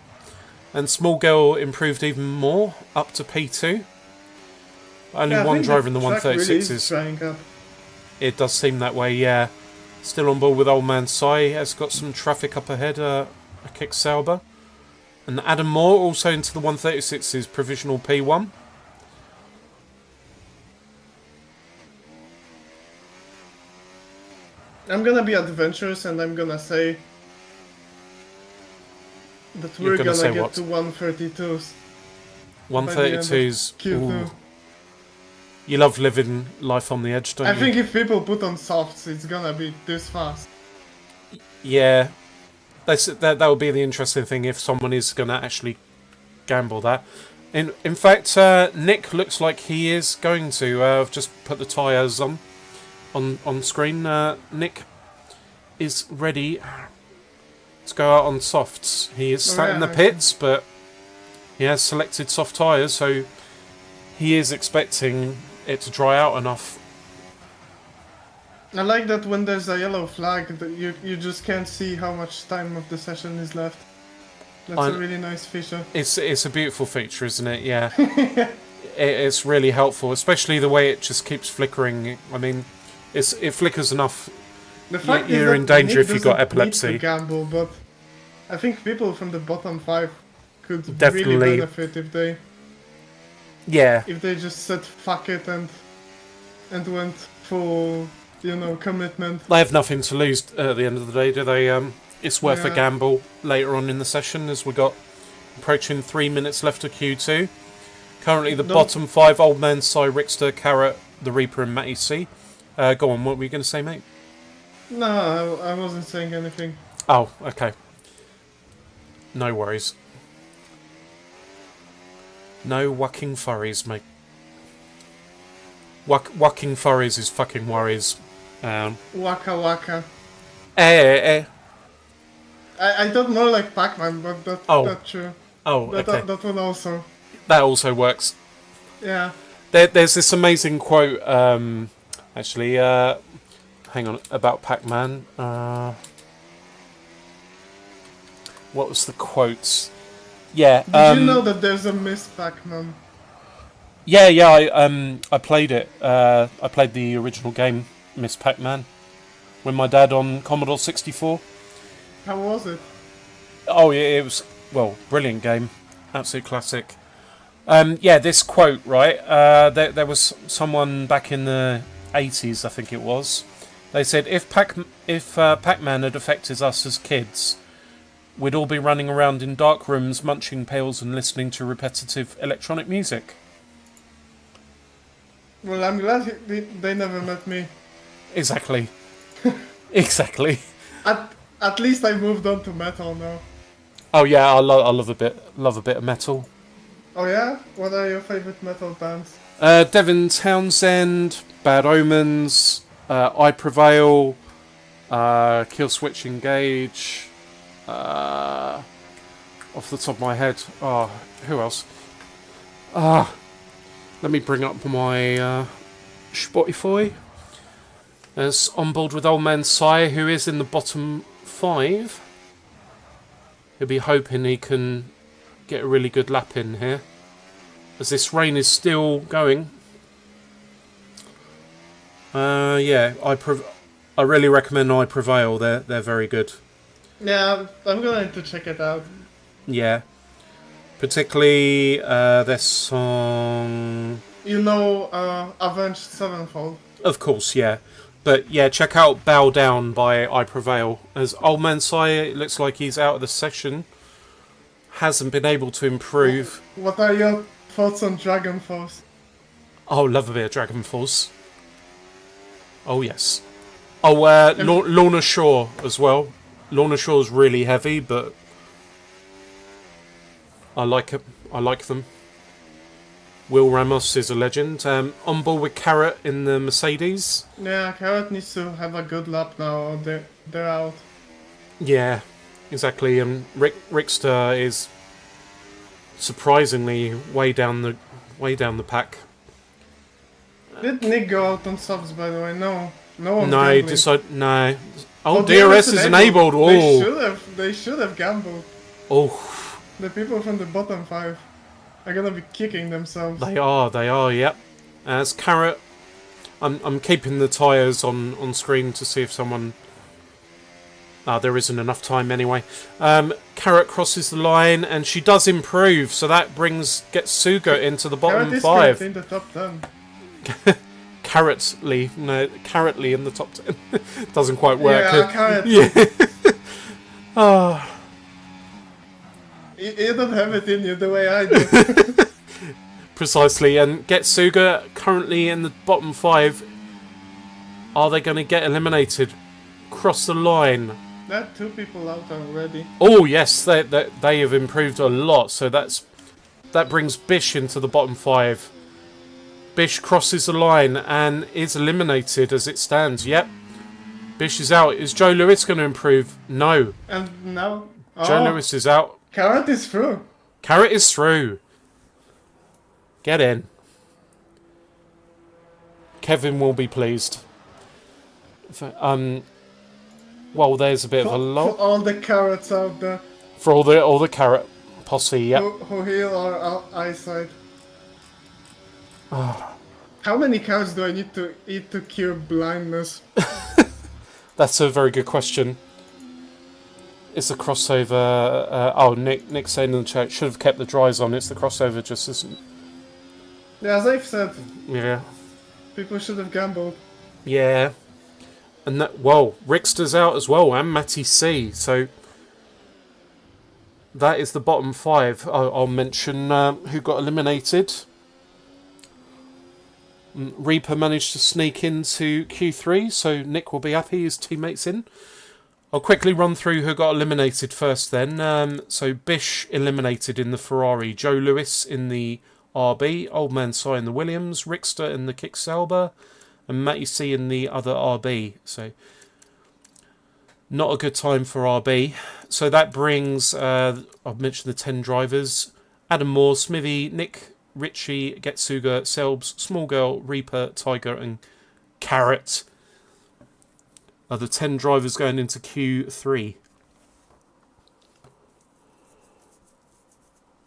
And Small Girl improved even more, up to P2. Only one driver in the 136s. Really up. It does seem that way, yeah. Still on board with Old Man Si, has got some traffic up ahead, a kick Sauber. And Adam Moore also into the 136's provisional P1. I'm gonna be adventurous and I'm gonna say that we're gonna get what? to 132s. 132s. Q2. You love living life on the edge, don't you? I think if people put on softs, it's gonna be this fast. Yeah. That would be the interesting thing if someone is going to actually gamble that. In fact, Nick looks like he is going to. I've just put the tyres on screen. Nick is ready to go out on softs. He is sat in the pits, but he has selected soft tyres, so he is expecting it to dry out enough. I like that when there's a yellow flag, that you just can't see how much time of the session is left. That's a really nice feature. It's a beautiful feature, isn't it? Yeah. It's really helpful, especially the way it just keeps flickering. I mean, it flickers enough. The fact you're in danger if you've got epilepsy. Need to gamble, but I think people from the bottom 5 could definitely really benefit if they Yeah. if they just said fuck it and went full, commitment. They have nothing to lose at the end of the day, do they? It's worth a Yeah. gamble later on in the session, as we got approaching 3 minutes left of Q2. Currently, the Don't- bottom 5: Old Man Cy, Rickster, Carrot, the Reaper, and Matty C. Go on, what were you going to say, mate? No, I wasn't saying anything. Oh, okay. No worries. No whacking furries, mate. Whacking furries is fucking worries. Waka waka. Eh. I thought more like Pac-Man, but that's true. Oh, okay. That one also. That also works. Yeah. There's this amazing quote, actually, hang on, about Pac-Man. What was the quote? Yeah. Did you know that there's a Miss Pac-Man? Yeah, I played it. I played the original game, Miss Pac-Man, with my dad on Commodore 64. How was it? Oh, yeah, it was, well, brilliant game. Absolute classic. Yeah, this quote, right? There was someone back in the 80s, I think it was. They said, if Pac-Man had affected us as kids, we'd all be running around in dark rooms, munching pills and listening to repetitive electronic music. Well, I'm glad they never met me. Exactly. Exactly. At least I moved on to metal now. Oh yeah, I love a bit of metal. Oh yeah? What are your favorite metal bands? Devin Townsend, Bad Omens, I Prevail, Killswitch Engage. Off the top of my head, who else? Let me bring up my Spotify. There's On Board with Old Man Cy, who is in the bottom 5. He'll be hoping he can get a really good lap in here, as this rain is still going. Yeah, I really recommend I Prevail. They're very good. Yeah, I'm going to check it out. Yeah, particularly their song. Avenged Sevenfold. Of course, yeah. But yeah, check out Bow Down by I Prevail. As Old Man Cy, it looks like he's out of the session. Hasn't been able to improve. What are your thoughts on Dragon Force? Oh, love a bit of Dragon Force. Oh, yes. Oh, Lorna Shore as well. Lorna Shore's really heavy, but I like it. I like them. Will Ramos is a legend. On board with Carrot in the Mercedes. Yeah, Carrot needs to have a good lap now, or they're out. Yeah, exactly. Rickster is surprisingly way down the pack. Did Nick go out on subs, by the way? No. No one. No. Oh, DRS is enabled. Oh. They should have gambled. Oh. The people from the bottom 5 are gonna be kicking themselves. They are, yep. As Carrot, I'm keeping the tyres on screen to see if someone. There isn't enough time anyway. Carrot crosses the line and she does improve, so that gets Suga into the bottom Carrot is 5. in the top 10. Carrotly in the top 10. Doesn't quite work. Yeah, Carrot. Yeah. You don't have it in you the way I do. Precisely, and Getsuga currently in the bottom 5. Are they going to get eliminated? Cross the line. There are 2 people out already. Oh yes, they have improved a lot. So that brings Bish into the bottom 5. Bish crosses the line and is eliminated as it stands. Yep, Bish is out. Is Joe Lewis going to improve? No. And now Joe Lewis is out. Carrot is through. Carrot is through. Get in. Kevin will be pleased. Well, there's a bit of a For lull all the carrots out there for all the Carrot posse. Yep. who heal our eyesight. How many carrots do I need to eat to cure blindness? That's a very good question. It's a crossover. Nick saying in the chat, should have kept the dries on. It's the crossover, just isn't. Yeah, as I've said, Yeah. people should have gambled. Yeah. And that, well, Rickster's out as well, and Matty C. So that is the bottom 5. I'll mention who got eliminated. Reaper managed to sneak into Q3, so Nick will be happy his teammates in. I'll quickly run through who got eliminated first then. So Bish eliminated in the Ferrari, Joe Lewis in the RB, Old Man Si in the Williams, Rickster in the Kick Sauber, and Matty C in the other RB. So not a good time for RB. So that brings, I've mentioned the 10 drivers: Adam Moore, Smithy, Nick, Richie, Getsuga, Selbs, Small Girl, Reaper, Tiger, and Carrot are the 10 drivers going into Q3.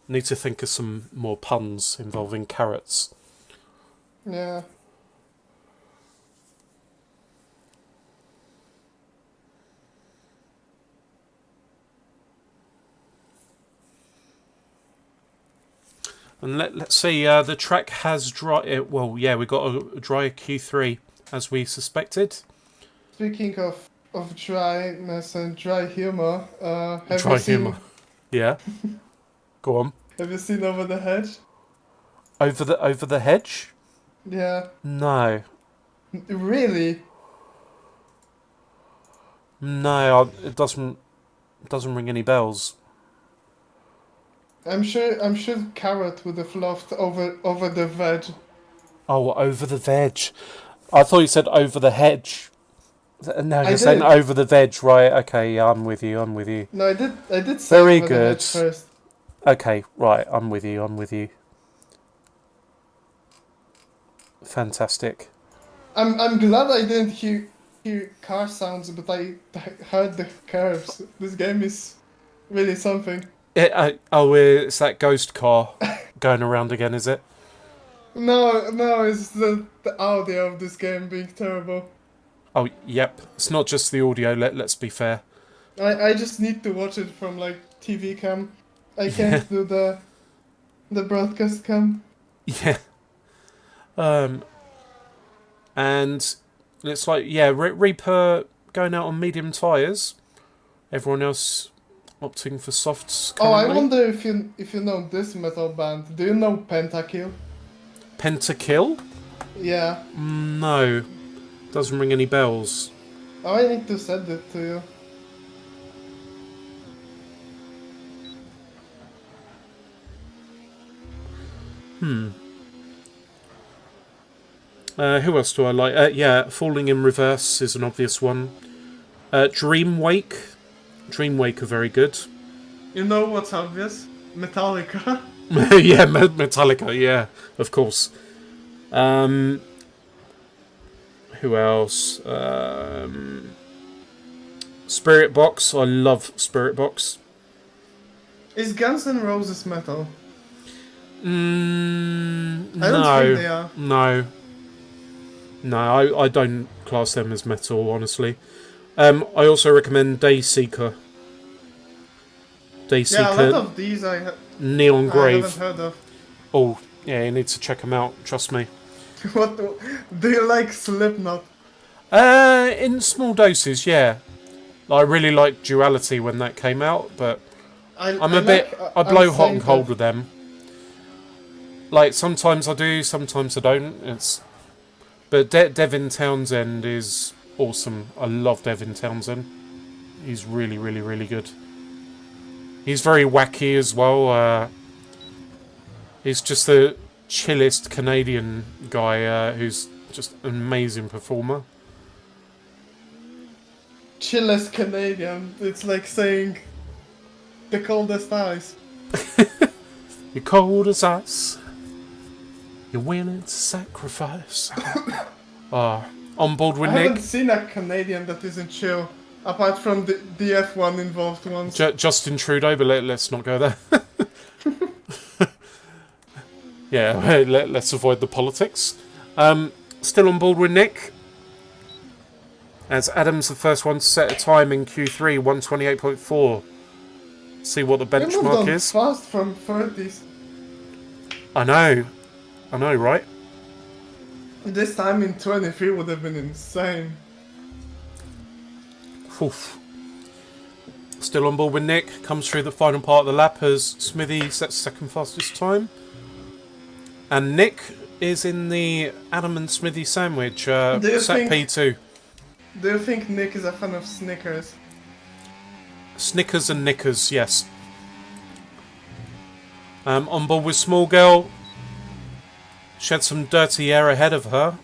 Need to think of some more puns involving carrots. Yeah. And let's see, the track has dry... well, yeah, we got a dry Q3, as we suspected. Speaking of dryness and dry humor, have Dry you seen, humour. Yeah. Go on. Have you seen Over the Hedge? Over the hedge? Yeah. No. Really? No, it doesn't ring any bells. I'm sure Carrot would have loved over the veg. Oh, over the veg. I thought you said over the hedge. No, I you're saying did. over the veg, right? Okay, yeah, I'm with you. No, I did say Very over the good. hedge first. Okay, right, I'm with you. Fantastic. I'm glad I didn't hear car sounds, but I heard the curves. This game is really something. It's that ghost car going around again, is it? No, it's the audio of this game being terrible. Oh, yep. It's not just the audio, let's be fair. I just need to watch it from like TV cam. I can't do the broadcast cam. Yeah. And it's like, yeah, Reaper going out on medium tyres. Everyone else opting for softs Oh, I currently. wonder if you know this metal band. Do you know Pentakill? Pentakill? Yeah. No. Doesn't ring any bells. Oh, I need to send it to you. Who else do I like? Yeah, Falling in Reverse is an obvious one. Dreamwake. Dreamwake are very good. You know what's obvious? Metallica. Yeah, Metallica, yeah, of course. Who else? Spirit Box. I love Spirit Box. Is Guns N' Roses metal? I don't No. think they are. No, I don't class them as metal, honestly. I also recommend Dayseeker. Yeah, a lot of these Neon I Grave. haven't heard of. Oh, yeah, you need to check them out, trust me. What do you like Slipknot? In small doses, yeah. I really liked Duality when that came out, but I blow hot and cold with them. Like, sometimes I do, sometimes I don't. But Devin Townsend is awesome. I love Devin Townsend. He's really, really, really good. He's very wacky as well. He's just the chillest Canadian guy who's just an amazing performer. Chillest Canadian. It's like saying the coldest ice. You're cold as ice. You're willing to sacrifice. On board with I Nick. haven't seen a Canadian that isn't chill, apart from the F1 involved ones. Justin Trudeau, but let's not go there. Yeah, let's avoid the politics. Still on board with Nick. As Adam's the first one to set a time in Q3, 128.4. See what the We moved benchmark on is. fast from 30s. I know. I know, right? This time in 23 would have been insane. Oof. Still on board with Nick. Comes through the final part of the lap as Smithy sets second fastest time. And Nick is in the Adam and Smithy sandwich, set P2. Do you think Nick is a fan of Snickers? Snickers and Knickers, yes. On board with Small Girl. She had some dirty air ahead of her,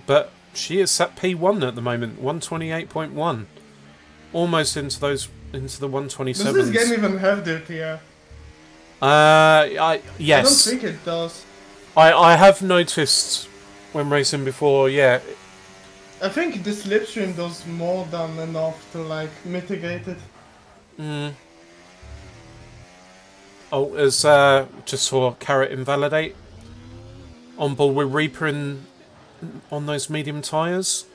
but she is at P1 at the moment, 128.1. Almost into the 127s. Does this game even have dirty air? Yes. I don't think it does. I have noticed when racing before, yeah. I think the slipstream does more than enough to like mitigate it. Oh, as just for Carrot Invalidate. On board with Reaper on those medium tyres.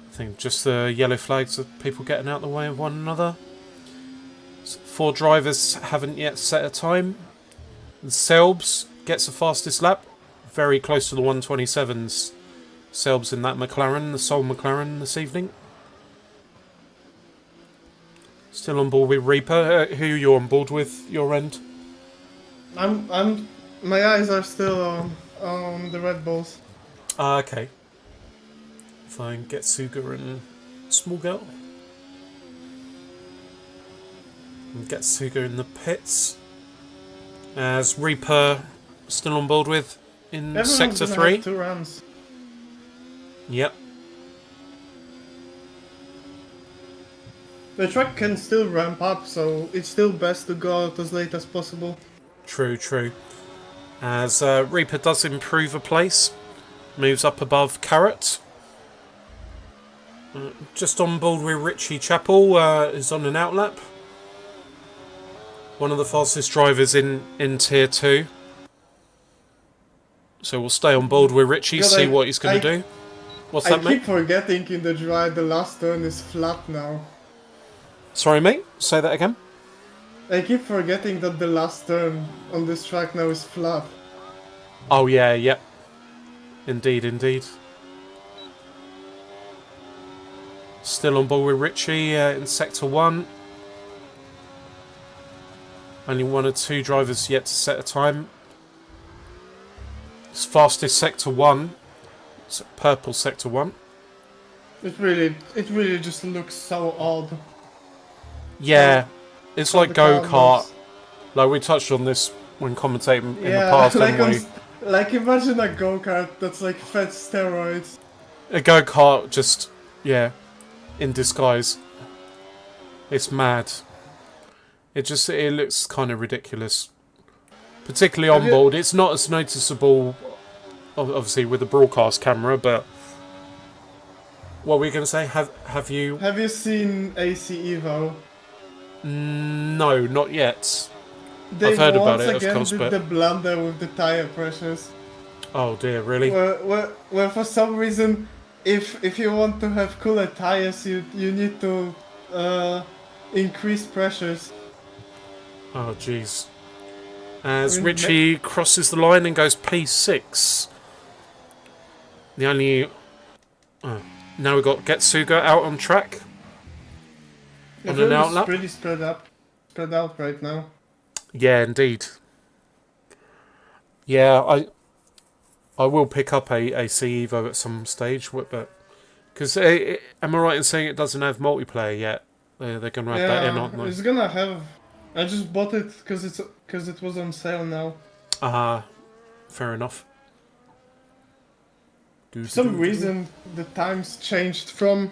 I think just the yellow flags of people getting out of the way of one another. 4 drivers haven't yet set a time. And Selbs gets the fastest lap. Very close to the 127s. Selbs in that McLaren, the sole McLaren this evening. Still on board with Reaper. Who are you on board with, your end? My eyes are still on the Red Bulls. Okay. Fine, Getsuga and Small Girl. And Getsuga in the pits. As Reaper still on board with in Everyone's Sector gonna 3. have 2 rounds. Yep. The track can still ramp up, so it's still best to go out as late as possible. True, true. As Reaper does improve a place. Moves up above Carrot. Just on board with Richie Chappell, is on an outlap. One of the fastest drivers in Tier 2. So we'll stay on board with Richie, see what he's going to do. What's that, I mate? keep forgetting in the drive the last turn is flat now. Sorry, mate? Say that again? I keep forgetting that the last turn on this track now is flat. Oh, yeah, yep. Indeed, indeed. Still on board with Richie in Sector 1. Only 1 or 2 drivers yet to set a time. It's fastest Sector 1. It's purple Sector 1. It really just looks so odd. Yeah, it's like the car go-kart. moves. Like we touched on this when commentating in the Yeah, past, like, didn't we? like imagine a go-kart that's like fed steroids. A go-kart just, yeah, in disguise. It's mad. It looks kind of ridiculous. Particularly on board. It's not as noticeable, obviously, with the broadcast camera, but... What were we going to say? Have you... Have you seen AC Evo? No, not yet. They I've heard about it, once of again course, did but... the blunder with the tire pressures. Oh dear, really? Where for some reason, if you want to have cooler tires, you need to increase pressures. Oh jeez. As Richie crosses the line and goes P6. The only... now we've got Getsuga out on track. On an outlap. Pretty spread out right now. Yeah, indeed. Yeah, I will pick up a C Evo at some stage, but because am I right in saying it doesn't have multiplayer yet? They're going to add that in, aren't they? It's gonna have. I just bought it because it was on sale now. Fair enough. For some reason, the times changed from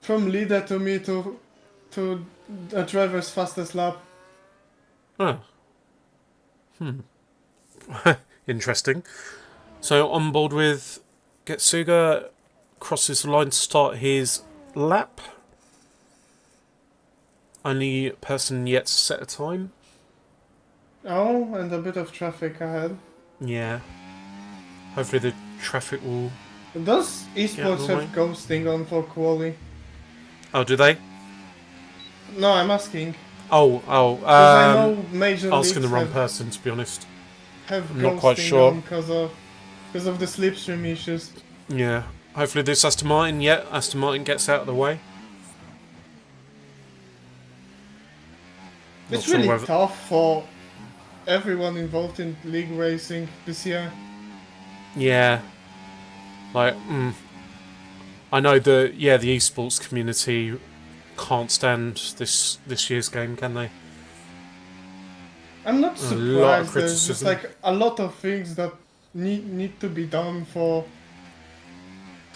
leader to me to a driver's fastest lap. Oh. Interesting. So on board with Getsuga, crosses the line to start his lap. Only person yet to set a time. Oh, and a bit of traffic ahead. Yeah. Hopefully the traffic will... Does esports Yeah, have ghosting on for quali? Oh, do they? No, I'm asking. Because I know um, major asking the leagues wrong person, to be honest. have I'm not quite ghosting sure. on because of the slipstream issues. Yeah. Hopefully this Aston Martin, Aston Martin gets out of the way. It's sure really whether- tough for everyone involved in league racing this year. Yeah. Like, I know the esports community can't stand this year's game, can they? I'm not A lot of surprised. There's just criticism. like a lot of things that need to be done for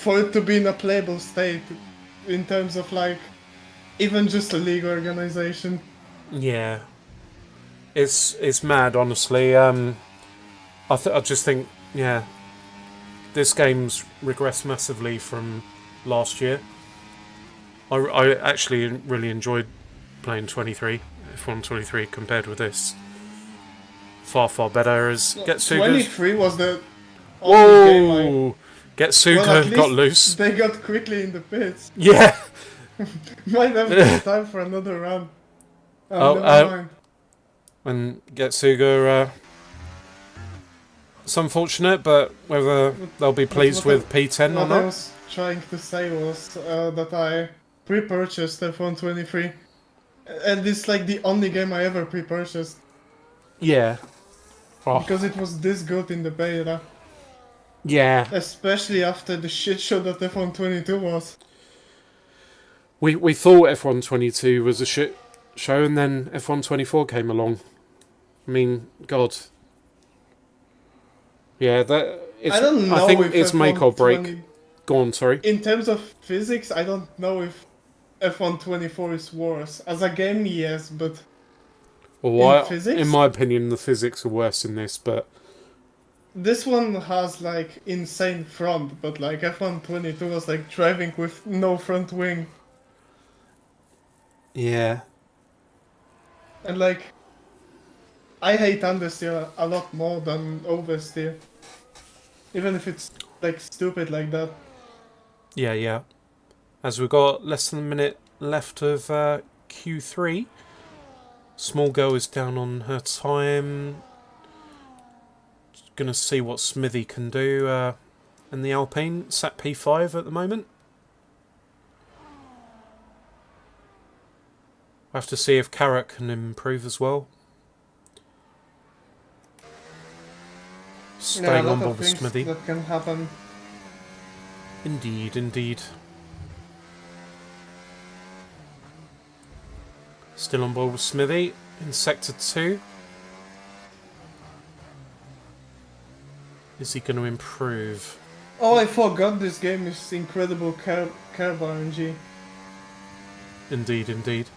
it to be in a playable state, in terms of like even just a league organization. Yeah. It's mad, honestly. I just think, this game's regressed massively from last year. I actually really enjoyed playing F1 23 compared with this. Far better as Getsuga's... 23 was the only game Whoa! Getsuga well, at got least loose. They got quickly in the pits. Yeah! Might have been time for another run. Never mind. And Getsuga... it's unfortunate, but whether they'll be pleased with P10 or What I not. was trying to say was that I pre-purchased F1 23, and it's like the only game I ever pre-purchased Yeah. Oh, because it was this good in the beta, yeah. especially after the shit show that F1 22 was. We thought F1 22 was a shit show, and then F1 24 came along. I mean, God. Yeah, I don't know. I think if it's F1 make or break. 20 Go on, sorry. In terms of physics, I don't know if F1 24 is worse. As a game, yes, but Well, physics? in my opinion, the physics are worse in this, but this one has like insane front, but like F1 22 was like driving with no front wing. yeah. And like, I hate understeer a lot more than oversteer. Even if it's like stupid like that. Yeah. As we've got less than a minute left of Q3, Small Girl is down on her time. Gonna see what Smithy can do in the Alpine. Sat P5 at the moment. I have to see if Carrot can improve as well. Staying a on lot board of with things Smithy. that can happen. Indeed. Still on board with Smithy in Sector 2. Is he going to improve? Oh, I forgot this game is incredible curb RNG. Indeed.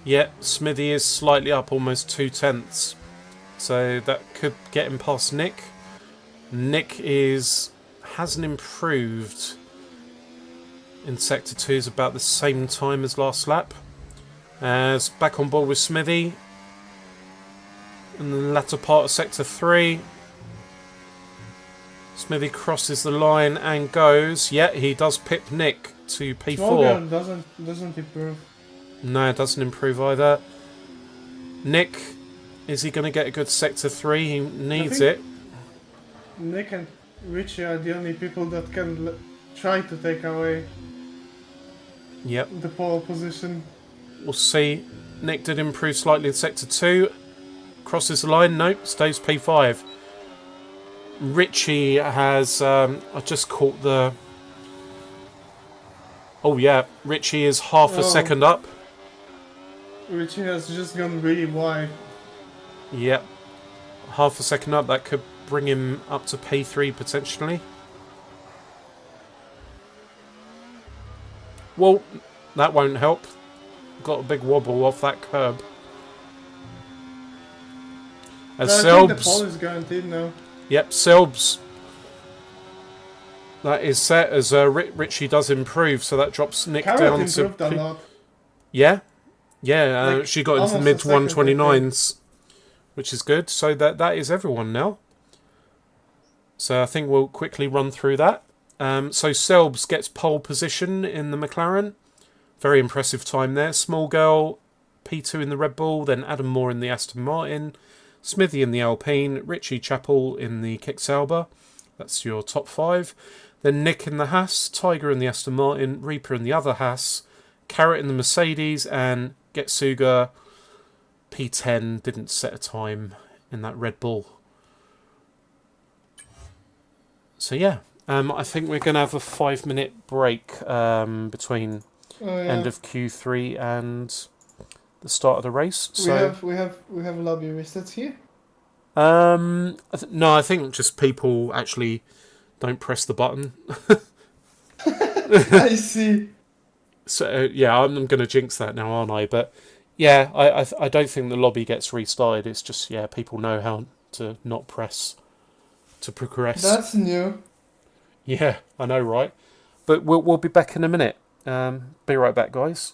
Yeah, Smithy is slightly up, almost 2/10. So that could get him past Nick. Nick hasn't improved in Sector 2, is about the same time as last lap. As back on board with Smithy in the latter part of Sector 3. Smithy crosses the line and goes. Yeah, he does pip Nick to P4. Small doesn't improve. No, it doesn't improve either. Nick, is he going to get a good Sector 3? He needs it. Nick and Richie are the only people that can try to take away Yep, the pole position. we'll see. Nick did improve slightly in Sector 2. Crosses the line. Nope, stays P5. Richie has... I just caught the... Oh yeah, Richie is half a second up. Richie has just gone really wide. Yep. Half a second up. That could bring him up to P3 potentially. Well, that won't help. Got a big wobble off that curb. As I think the pole Selbs... is guaranteed now. Yep, Selbs... That is set as Richie does improve, so that drops Nick Carrot down improved to... a lot. Yeah? Yeah, Like, she got into the almost mid a second, 129s, which is good. So that is everyone now. So I think we'll quickly run through that. So Selbs gets pole position in the McLaren. Very impressive time there. Small Girl P2 in the Red Bull, then Adam Moore in the Aston Martin, Smithy in the Alpine, Richie Chappell in the Kick-Sauber. That's your top 5. Then Nick in the Haas, Tiger in the Aston Martin, Reaper in the other Haas, Carrot in the Mercedes, and Getsuga P10 didn't set a time in that Red Bull. So yeah, I think we're going to have a 5-minute break between end of Q3 and the start of the race. So we have lobby resets here. No, I think just people actually don't press the button. I see. So yeah, I'm going to jinx that now, aren't I? But yeah, I don't think the lobby gets restarted. It's just people know how to not press to progress. That's new. Yeah, I know, right? But we'll be back in a minute. Be right back, guys.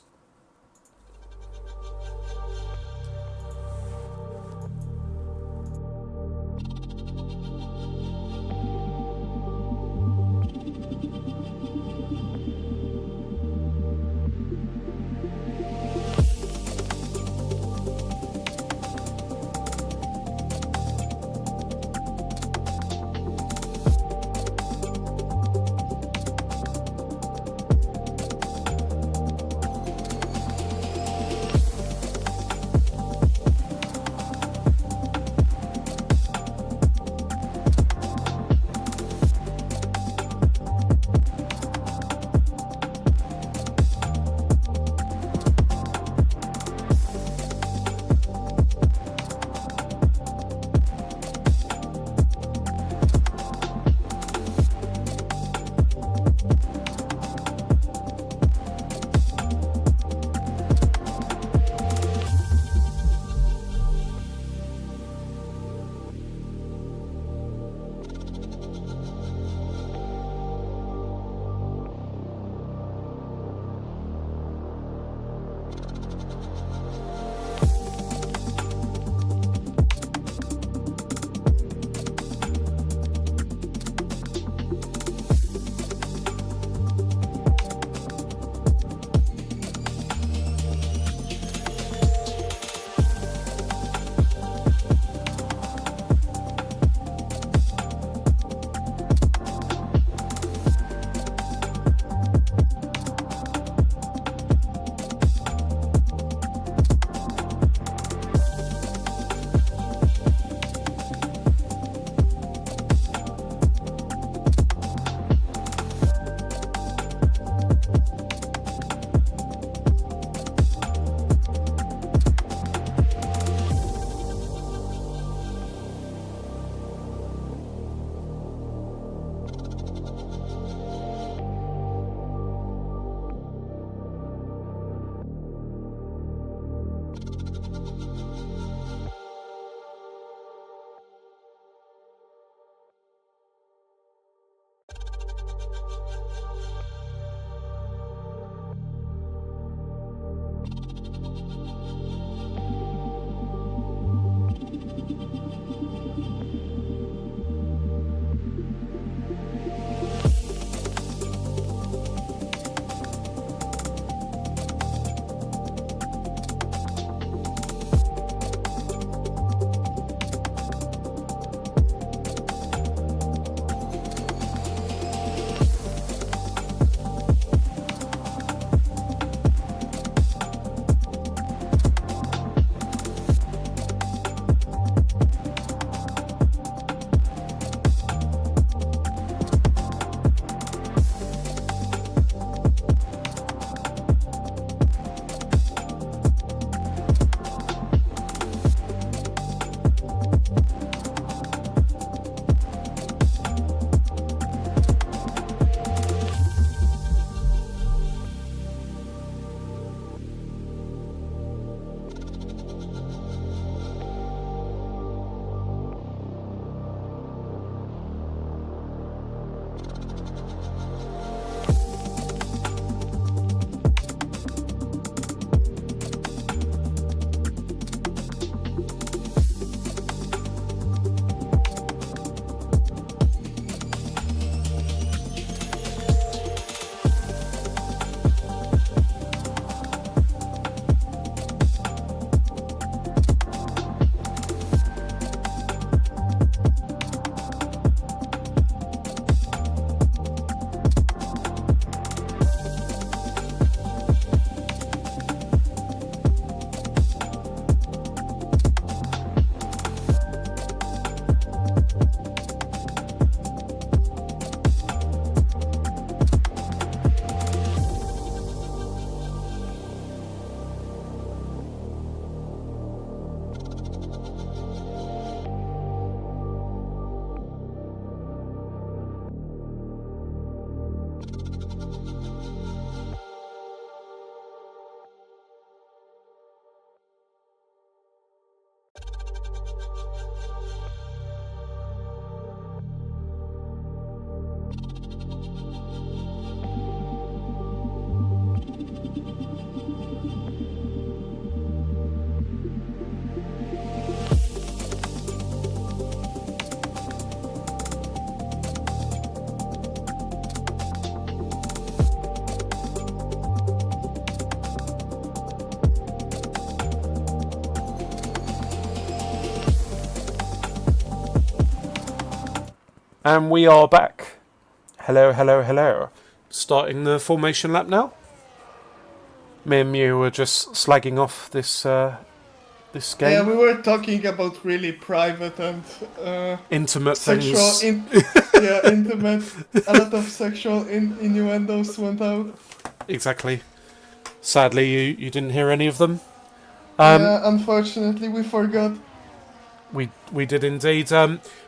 And we are back. Hello, hello, hello. Starting the formation lap now. Me and Mew were just slagging off this game. Yeah, we were talking about really private and Intimate sexual, things. intimate. A lot of sexual innuendos went out. Exactly. Sadly, you didn't hear any of them. Yeah, unfortunately, we forgot. We did indeed.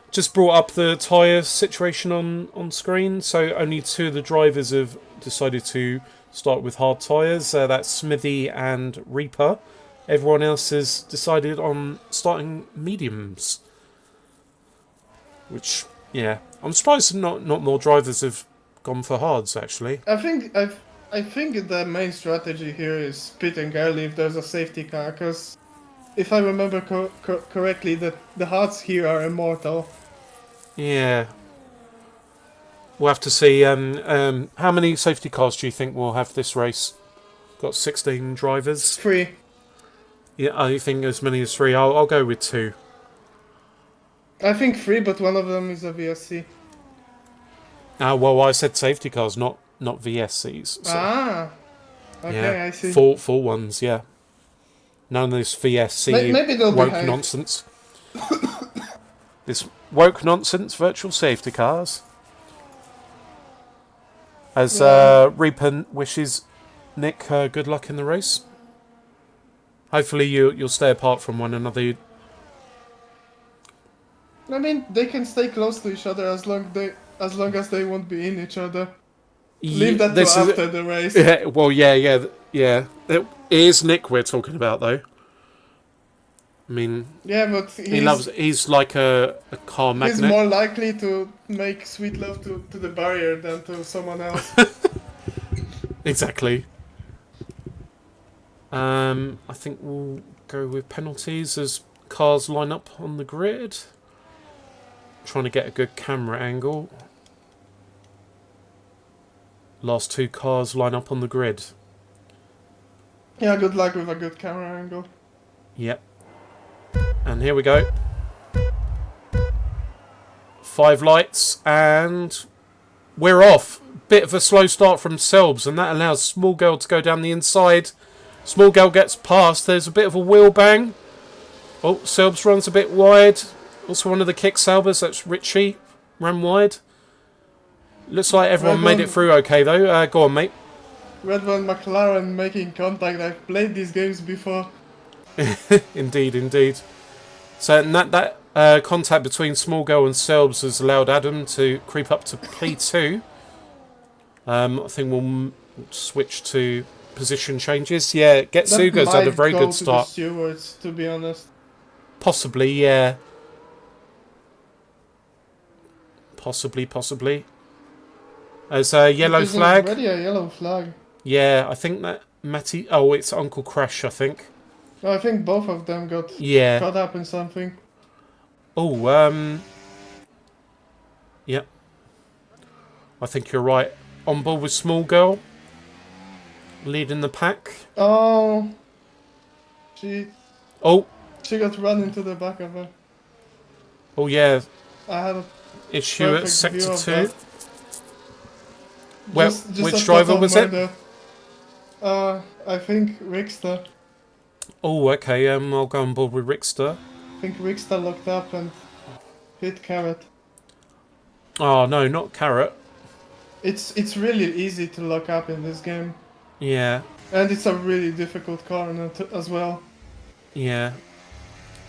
Just brought up the tyre situation on screen. So only 2 of the drivers have decided to start with hard tyres. That's Smithy and Reaper. Everyone else has decided on starting mediums. Which, yeah, I'm surprised not more drivers have gone for hards. Actually, I think the main strategy here is pitting early if there's a safety car, because if I remember correctly, the hards here are immortal. yeah. We'll have to see. How many safety cars do you think we'll have this race? Got 16 drivers. 3. Yeah, I think as many as 3. I'll go with 2. I think 3, but one of them is a VSC. Well, I said safety cars, not VSCs. So, Okay, yeah, I see. full ones, yeah. None of this VSC Maybe they'll woke behave. nonsense. This woke nonsense virtual safety cars. As Reaper wishes Nick good luck in the race. Hopefully you'll stay apart from one another. I mean, they can stay close to each other as long as they won't be in each other. Leave that to after the race. Yeah, well, yeah. It is Nick we're talking about, though. I mean, Yeah, but he's like a car magnet. he's more likely to make sweet love to the barrier than to someone else. Exactly. I think we'll go with penalties as cars line up on the grid. Trying to get a good camera angle. Last 2 cars line up on the grid. Yeah, good luck with a good camera angle. Yep. And here we go. 5 lights and we're off. Bit of a slow start from Selbs, and that allows Small Girl to go down the inside. Small Girl gets past. There's a bit of a wheel bang. Oh, Selbs runs a bit wide. Also one of the kick salvers, that's Richie, ran wide. Looks like everyone made it through okay though. Go on, mate. Red One McLaren making contact. I've played these games before. Indeed. So that contact between Small Girl and Selbs has allowed Adam to creep up to P2. I think we'll switch to position changes. Yeah, Getsuga's had a very good start. The stewards, to be honest. Possibly, yeah. Possibly. There's a yellow flag. Already a yellow flag. Yeah, I think that Matty. Oh, it's Uncle Crash, I think. No, I think both of them got caught up in something. Oh, yep. I think you're right. On board with Small Girl. Leading the pack. Oh. She got run into the back of her. Oh, yeah. I had a issue at perfect Sector view of 2. that. Well, Just which a driver total was murder. I think Rickster. Oh, okay. I'll go on board with Rickster. I think Rickster looked up and hit Carrot. Oh, no, not Carrot. It's really easy to lock up in this game. Yeah. And it's a really difficult corner as well. Yeah.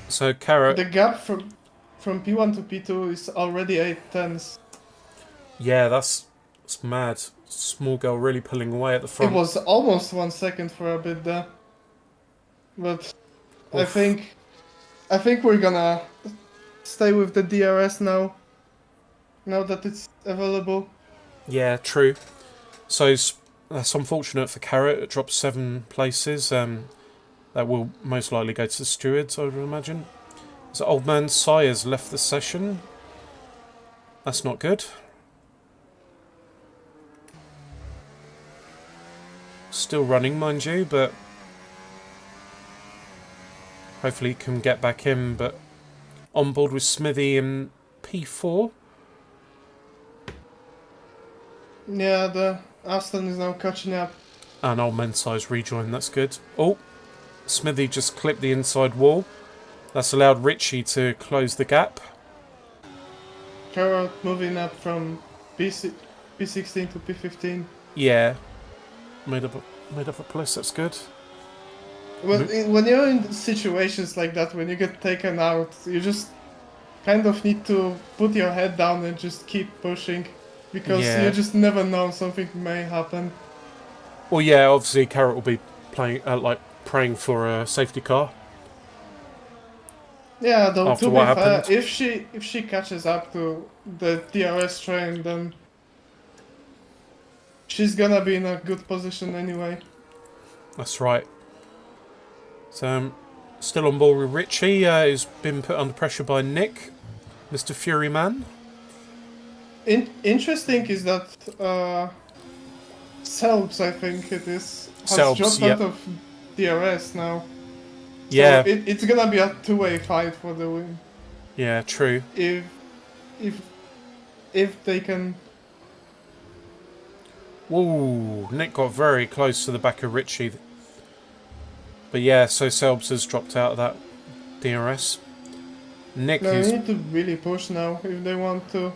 So Carrot. The gap from P1 to P2 is already 8 tenths. Yeah, that's mad. Small Girl really pulling away at the front. It was almost 1 second for a bit there. But I think we're gonna stay with the DRS now. Now that it's available. Yeah, true. So that's unfortunate for Carrot. It drops 7 places. That will most likely go to the stewards, I would imagine. So Old Man Sire's left the session. That's not good. Still running, mind you, but hopefully he can get back in. But on board with Smithy in P4. Yeah, the Aston is now catching up. And old Mensai's rejoin, that's good. Oh, Smithy just clipped the inside wall. That's allowed Richie to close the gap. Carrot moving up from P16 to P15. Yeah. Made up a place, that's good. When you're in situations like that, when you get taken out, you just kind of need to put your head down and just keep pushing. Because Yeah. you just never know, something may happen. Well, yeah, obviously Carrot will be playing, praying for a safety car. Yeah, though After to be what fair, happened. if she catches up to the DRS train, then she's gonna be in a good position anyway. That's right. So, still on board with Richie, who's been put under pressure by Nick, Mr. Fury Man. Interesting is that Selbs, I think it is, has Selbs, dropped yep. out of DRS now. So Yeah, it's gonna be a two-way fight for the win. yeah, true. If they can. Whoa, Nick got very close to the back of Richie. But yeah, so Selbs has dropped out of that DRS. Nick No, is... you need to really push now if they want to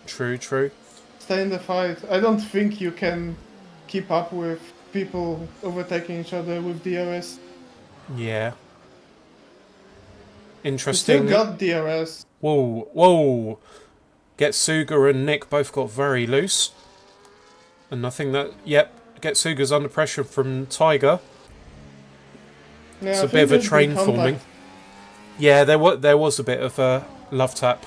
True, true. stay in the fight. I don't think you can keep up with people overtaking each other with DRS. Yeah. You Interesting. still got DRS. Whoa, whoa. Getsuga and Nick both got very loose. And I think that, yep, Getsuga's under pressure from Tiger. Yeah, It's I a think bit of a there's been train contact. forming. Yeah, there was a bit of a love tap.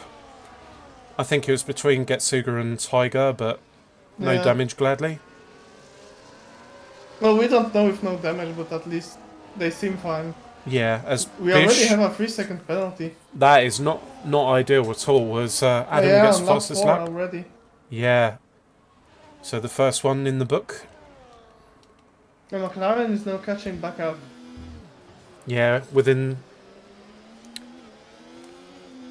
I think it was between Getsuga and Tiger, but no Yeah. damage, gladly. Well, we don't know if no damage, but at least they seem fine. Yeah, as We already Bish, have a 3-second penalty. that is not ideal at all, as Adam yeah, gets on lap fastest 4 lap. already. Yeah. So the first one in the book. And McLaren is now catching back up. Yeah, within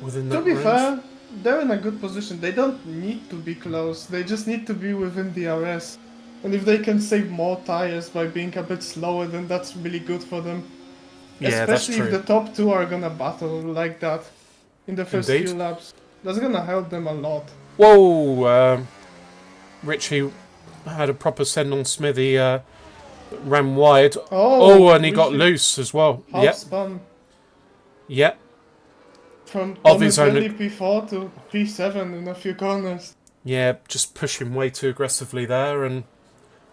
that To be range. fair, they're in a good position. They don't need to be close. They just need to be within DRS. And if they can save more tires by being a bit slower, then that's really good for them. Yeah, that's Especially if true. the top two are gonna battle like that in the first Indeed. few laps. That's gonna help them a lot. Whoa! Richie had a proper send on Smithy. Ran wide. Oh, and he got Richie loose as well. Half Yep. spun Yep. from Of his own- almost P4 to P7 in a few corners. Yeah, just pushing way too aggressively there, and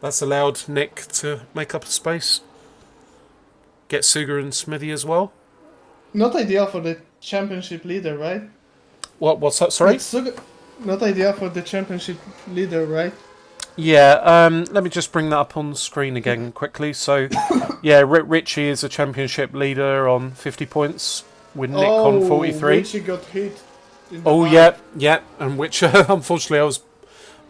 that's allowed Nick to make up a space. Get Suga and Smithy as well. Not ideal for the championship leader, right? What's that? Sorry. Not ideal for the championship leader, right? Yeah. Let me just bring that up on the screen again quickly. So, yeah, Richie is a championship leader on 50 points with Nick on 43. Richie got hit. In the Oh, back. yeah, and which unfortunately I was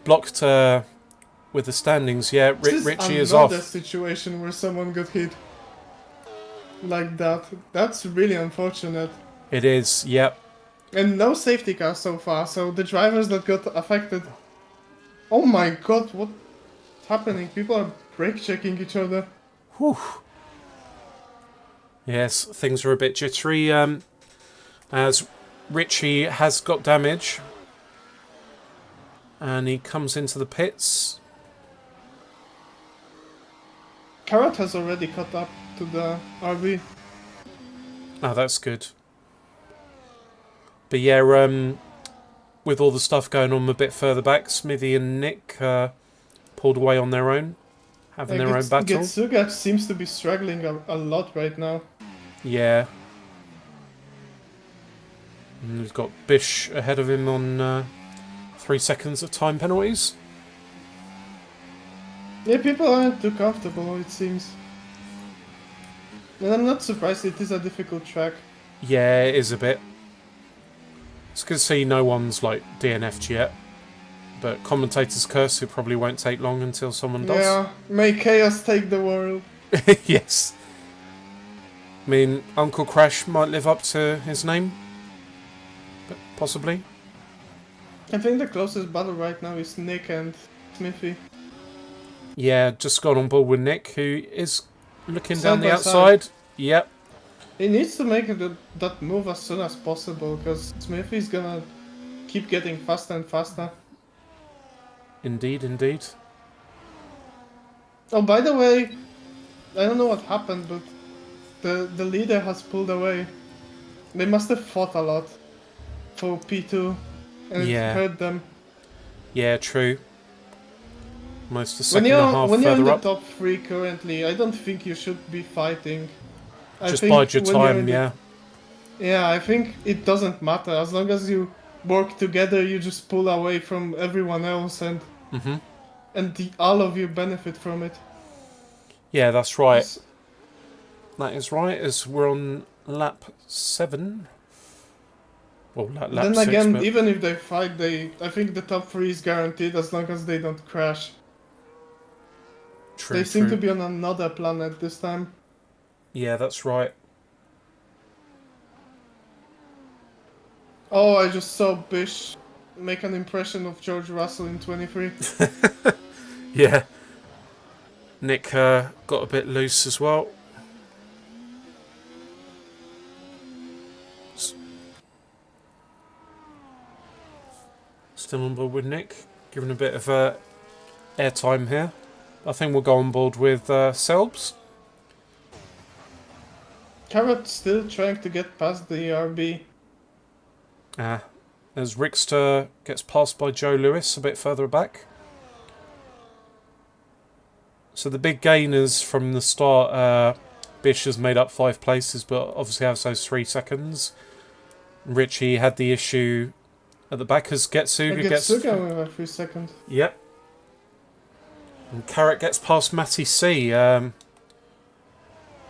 blocked with the standings. Yeah, This Richie is another off. situation where someone got hit like that. That's really unfortunate. It is. Yep. And no safety car so far, so the drivers that got affected. Oh my god, what's happening? People are brake checking each other. Whew. Yes, things are a bit jittery. As Richie has got damage, and he comes into the pits. Carrot has already caught up to the RB. Oh, that's good. But yeah, with all the stuff going on a bit further back, Smithy and Nick pulled away on their own, having their own battle. Getsuga seems to be struggling a lot right now. Yeah. And we've got Bish ahead of him on 3 seconds of time penalties. Yeah, people aren't too comfortable, it seems. And I'm not surprised, it is a difficult track. Yeah, it is a bit. It's good to see no one's like DNF'd yet. But commentator's curse, it probably won't take long until someone does. Yeah, may chaos take the world. Yes. I mean, Uncle Crash might live up to his name. But possibly. I think the closest battle right now is Nick and Smithy. Yeah, just got on board with Nick, who is looking Side down the by outside. Yep, He needs to make that move as soon as possible, because Smithy's gonna keep getting faster and faster. indeed, indeed. Oh, by the way, I don't know what happened, but the leader has pulled away. They must have fought a lot for P2, and Yeah. it hurt them. Yeah, true. Almost a When second and a half you're in further the up. top 3 currently, I don't think you should be fighting. I Just think bide your when you're time, in the- yeah. Yeah, I think it doesn't matter. As long as you work together, you just pull away from everyone else, and all of you benefit from it. Yeah, that's right. S- That is right, as we're on lap 7. Well, lap then 6, again, but even if they fight, I think the top 3 is guaranteed as long as they don't crash. true, They seem true. to be on another planet this time. Yeah, that's right. Oh, I just saw Bish make an impression of George Russell in 23. Yeah. Nick got a bit loose as well. Still on board with Nick, giving a bit of airtime here. I think we'll go on board with Selbs. Carrot still trying to get past the ERB. As Rickster gets passed by Joe Lewis a bit further back. So the big gainers from the start, Bish has made up 5 places, but obviously has those 3 seconds. Richie had the issue at the back as Getsuga gets... Getsuga with a 3 second. Yep. And Carrot gets past Matty C. Now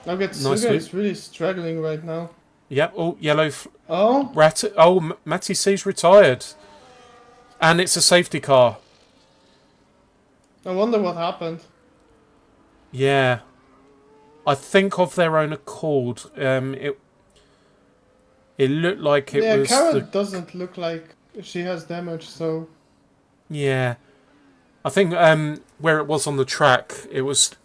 Getsuga Nicely. is really struggling right now. Yep. Oh, yellow... Oh, Matty C's retired. And it's a safety car. I wonder what happened. Yeah. I think of their own accord. It looked like it was... Carrot doesn't look like she has damage, so... Yeah. I think where it was on the track, it was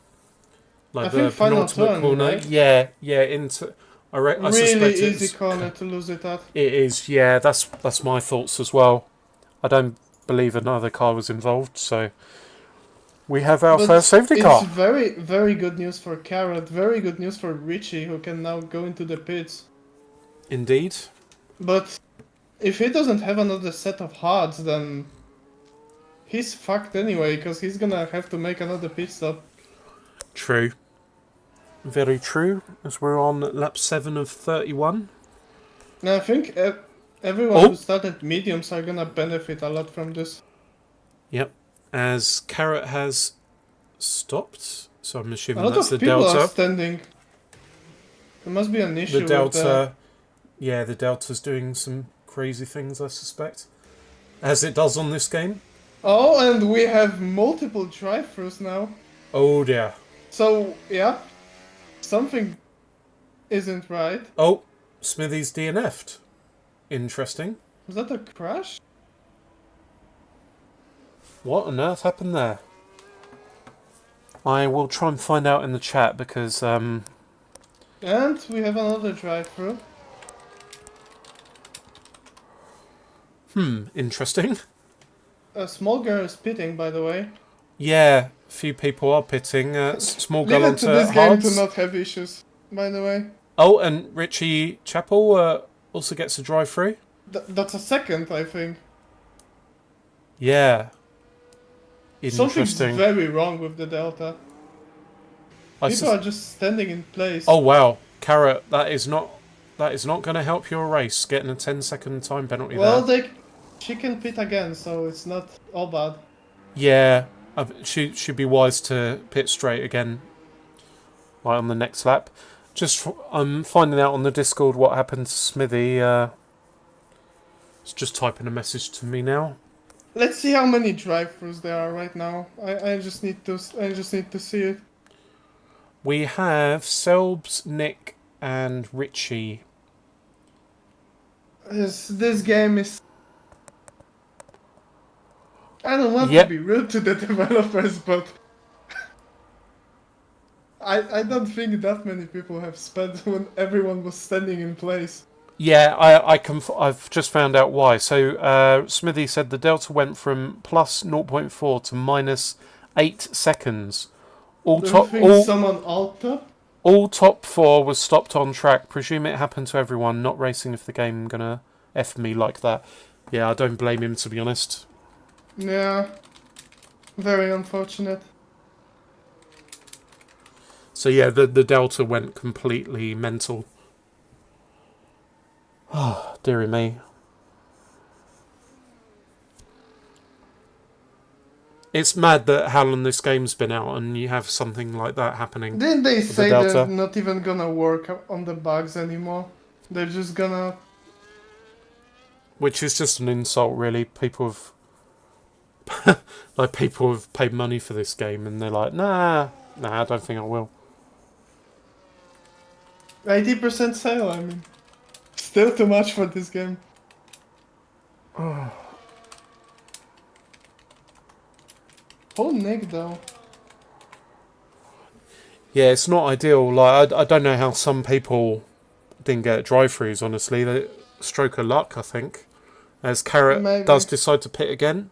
like I the think final penultimate turn, corner. right? Yeah, into... I Really suspect easy it's, corner to lose it at. it is, yeah, that's my thoughts as well. I don't believe another car was involved, so... We have our But first safety car. It's very, very good news for Carrot. Very good news for Richie, who can now go into the pits. Indeed. But if he doesn't have another set of hards, then he's fucked anyway, because he's gonna have to make another pit stop. True. Very true, as we're on lap 7 of 31. And I think everyone Oh. who started mediums are gonna benefit a lot from this. Yep. As Carrot has stopped, so I'm A assuming lot that's of the people Delta. are standing. There must be an issue The Delta, with yeah, the Delta's doing some crazy things, I suspect. As it does on this game. Oh, and we have multiple drive-thrus now. Oh dear. So, yeah, something isn't right. Oh, Smithy's DNF'd. Interesting. Was that a crash? What on earth happened there? I will try and find out in the chat because, And we have another drive-thru. interesting. Small girl is pitting, by the way. Yeah, a few people are pitting. Small Leave girl it onto to this game hards. to not have issues, by the way. Oh, and Richie Chappell also gets a drive through. That's a second, I think. Yeah. Something's Interesting. very wrong with the Delta. People are just standing in place. Oh wow, Carrot, that is not going to help your race. Getting a 10-second time penalty well, there. she can pit again, so it's not all bad. Yeah, she should be wise to pit straight again. Right on the next lap. I'm finding out on the Discord what happened to Smithy. It's just typing a message to me now. Let's see how many drive-thrus there are right now. I just need to see it. We have Selbs, Nick, and Richie. This game is... I don't want Yep. to be rude to the developers, but I don't think that many people have spent when everyone was standing in place. Yeah, I've just found out why. So Smithy said the delta went from plus 0.4 to minus 8 seconds. All Do you top, think someone altered? all top 4 was stopped on track. Presume it happened to everyone. Not racing if the game gonna F me like that. Yeah, I don't blame him, to be honest. Yeah. Very unfortunate. So yeah, the delta went completely mental. Oh, dearie me. It's mad that how long this game's been out and you have something like that happening. Didn't they with the say they're delta. not even gonna work on the bugs anymore? They're just gonna... Which is just an insult, really. People have people have paid money for this game and they're like, nah, I don't think I will. 80% sale, I mean. Still too much for this game. Oh, Nick, though. Yeah, it's not ideal. Like I don't know how some people didn't get drive-throughs. Honestly, they stroke of luck, I think. As Carrot Maybe. does decide to pit again,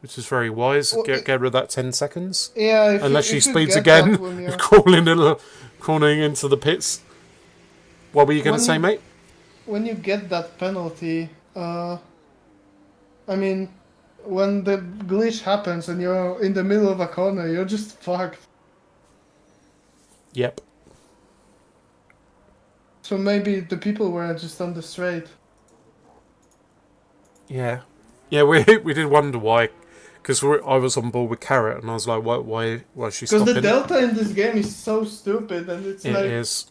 which is very wise. Well, Get rid of that 10 seconds. Yeah, Unless if she you speeds get again, that when you're- crawling into the pits. What were you going to say, mate? When you get that penalty, I mean, when the glitch happens and you're in the middle of a corner, you're just fucked. Yep. So maybe the people were just on the straight. Yeah. Yeah, we did wonder why. Because I was on board with Carrot and I was like, why is she stopping? Because the delta in this game is so stupid and it's It like... is.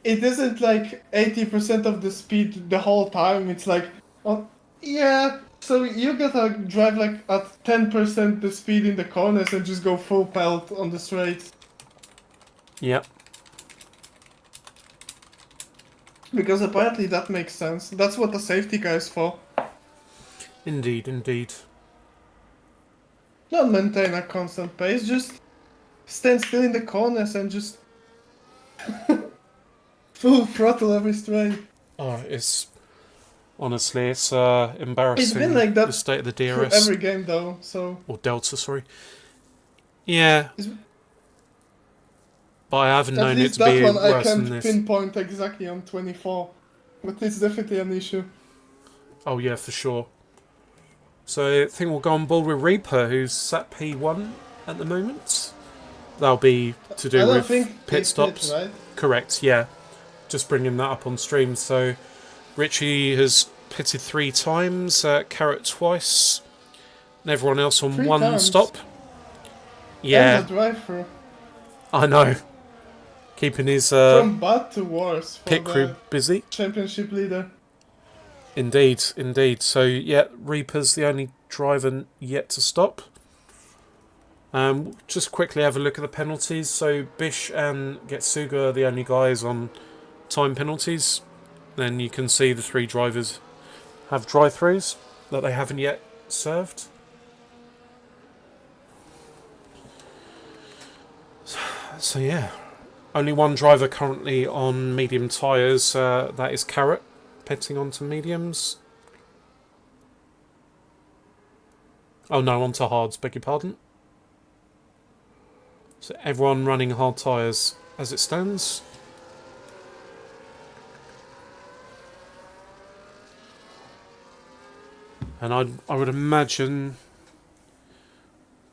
It isn't like 80% of the speed the whole time. It's like, oh, yeah, so you gotta drive like at 10% the speed in the corners and just go full pelt on the straights. Yep. Because apparently that makes sense. That's what the safety car is for. Indeed. Not maintain a constant pace, just stand still in the corners and just full throttle every straight. Oh, honestly, it's embarrassing. It's been like that the state of the for DRS every game though, so... or Delta, sorry. Yeah, It's- but I haven't At known it least to that be one I worse than can't this. pinpoint exactly on 24. But it's definitely an issue. Oh yeah, for sure. So I think we'll go on board with Reaper, who's at P1 at the moment. That'll be to I do don't with think pit stops. right? Correct, yeah. Just bringing that up on stream. So Richie has pitted 3 times, Carrot twice, and everyone else on 3 one times? stop. And Yeah, the drive-through. I know. Keeping his From bad to worse for pit crew the busy. championship leader. Indeed. So yeah, Reaper's the only driver yet to stop. Just quickly have a look at the penalties. So Bish and Getsuga are the only guys on time penalties. Then you can see the 3 drivers have drive-throughs that they haven't yet served. So yeah, only one driver currently on medium tyres. That is Carrot, pitting onto mediums. Oh no, onto hards, beg your pardon. So everyone running hard tyres as it stands. And I would imagine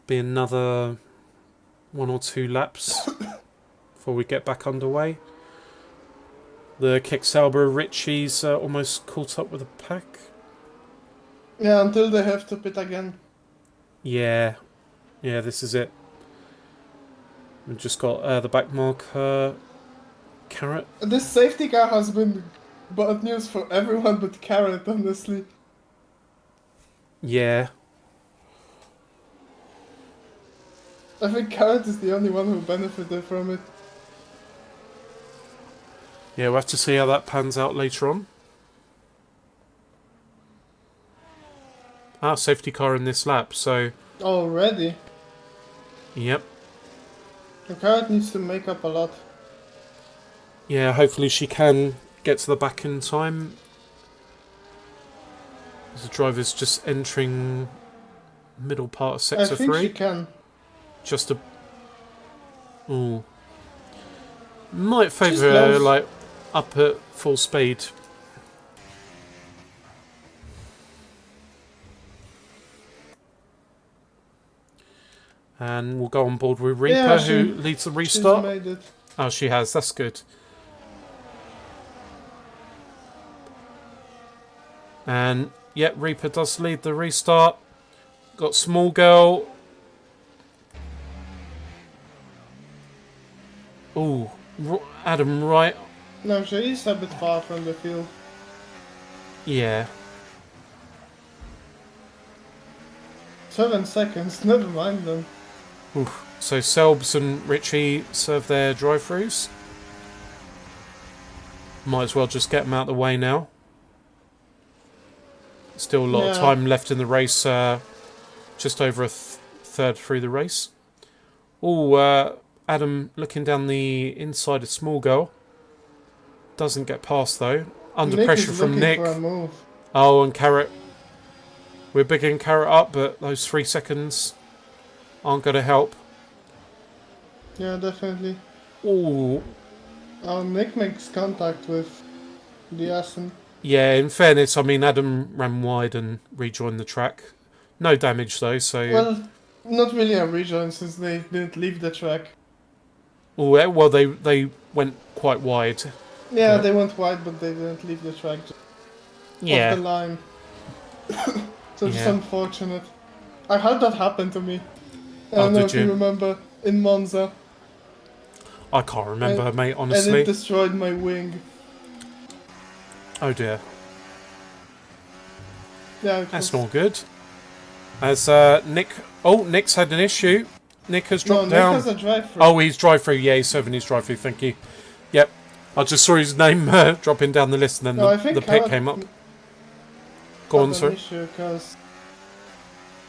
be another 1 or 2 laps before we get back underway. The Kicksauber Richie's almost caught up with the pack. Yeah, until they have to pit again. Yeah, this is it. We've just got the back marker, Carrot. This safety car has been bad news for everyone but Carrot, honestly. Yeah, I think Carrot is the only one who benefited from it. yeah, we'll have to see how that pans out later on. Ah, safety car in this lap, so... Already? Yep. The Carrot needs to make up a lot. Yeah, hopefully she can get to the back in time. The driver's just entering middle part of sector 3. I think she can. Just a... Ooh. Might She's favour close. like up at full speed. And we'll go on board with Reaper, Yeah, who leads the She's restart. made it. Oh, she has. That's good. And, yeah, Reaper does lead the restart. Got Small Girl. Ooh, Adam right. No, she is a bit far from the field. Yeah. 7 seconds, never mind them. Oof. So Selbs and Richie serve their drive-throughs. Might as well just get them out of the way now. Still a lot of time left in the race. Just over a third through the race. Oh, Adam looking down the inside of Small Girl. Doesn't get past though. Under Nick pressure is from looking Nick. for a move. Oh, and Carrot. We're bigging Carrot up, but those 3 seconds aren't going to help. Yeah, definitely. Ooh. Oh, Nick makes contact with the Aston. Yeah, in fairness, I mean, Adam ran wide and rejoined the track. No damage though, so... Well, not really a rejoin since they didn't leave the track. Oh, well, they went quite wide. Yeah, But- they went wide, but they didn't leave the track. Just off the Yeah. line. So it's Yeah. unfortunate. I had that happen to me. I don't know did if you you? remember in Monza. I can't remember, mate, And honestly. it destroyed my wing. Oh dear. Yeah, it That's was... not good. As Nick... Oh, Nick's had an issue. Nick has No, dropped Nick down. has a drive-through. Oh, he's drive-through. Yeah, he's serving his drive-through. Thank you. Yep. I just saw his name dropping down the list and then No, I think the pick Carrot came up. Go on, sir. Because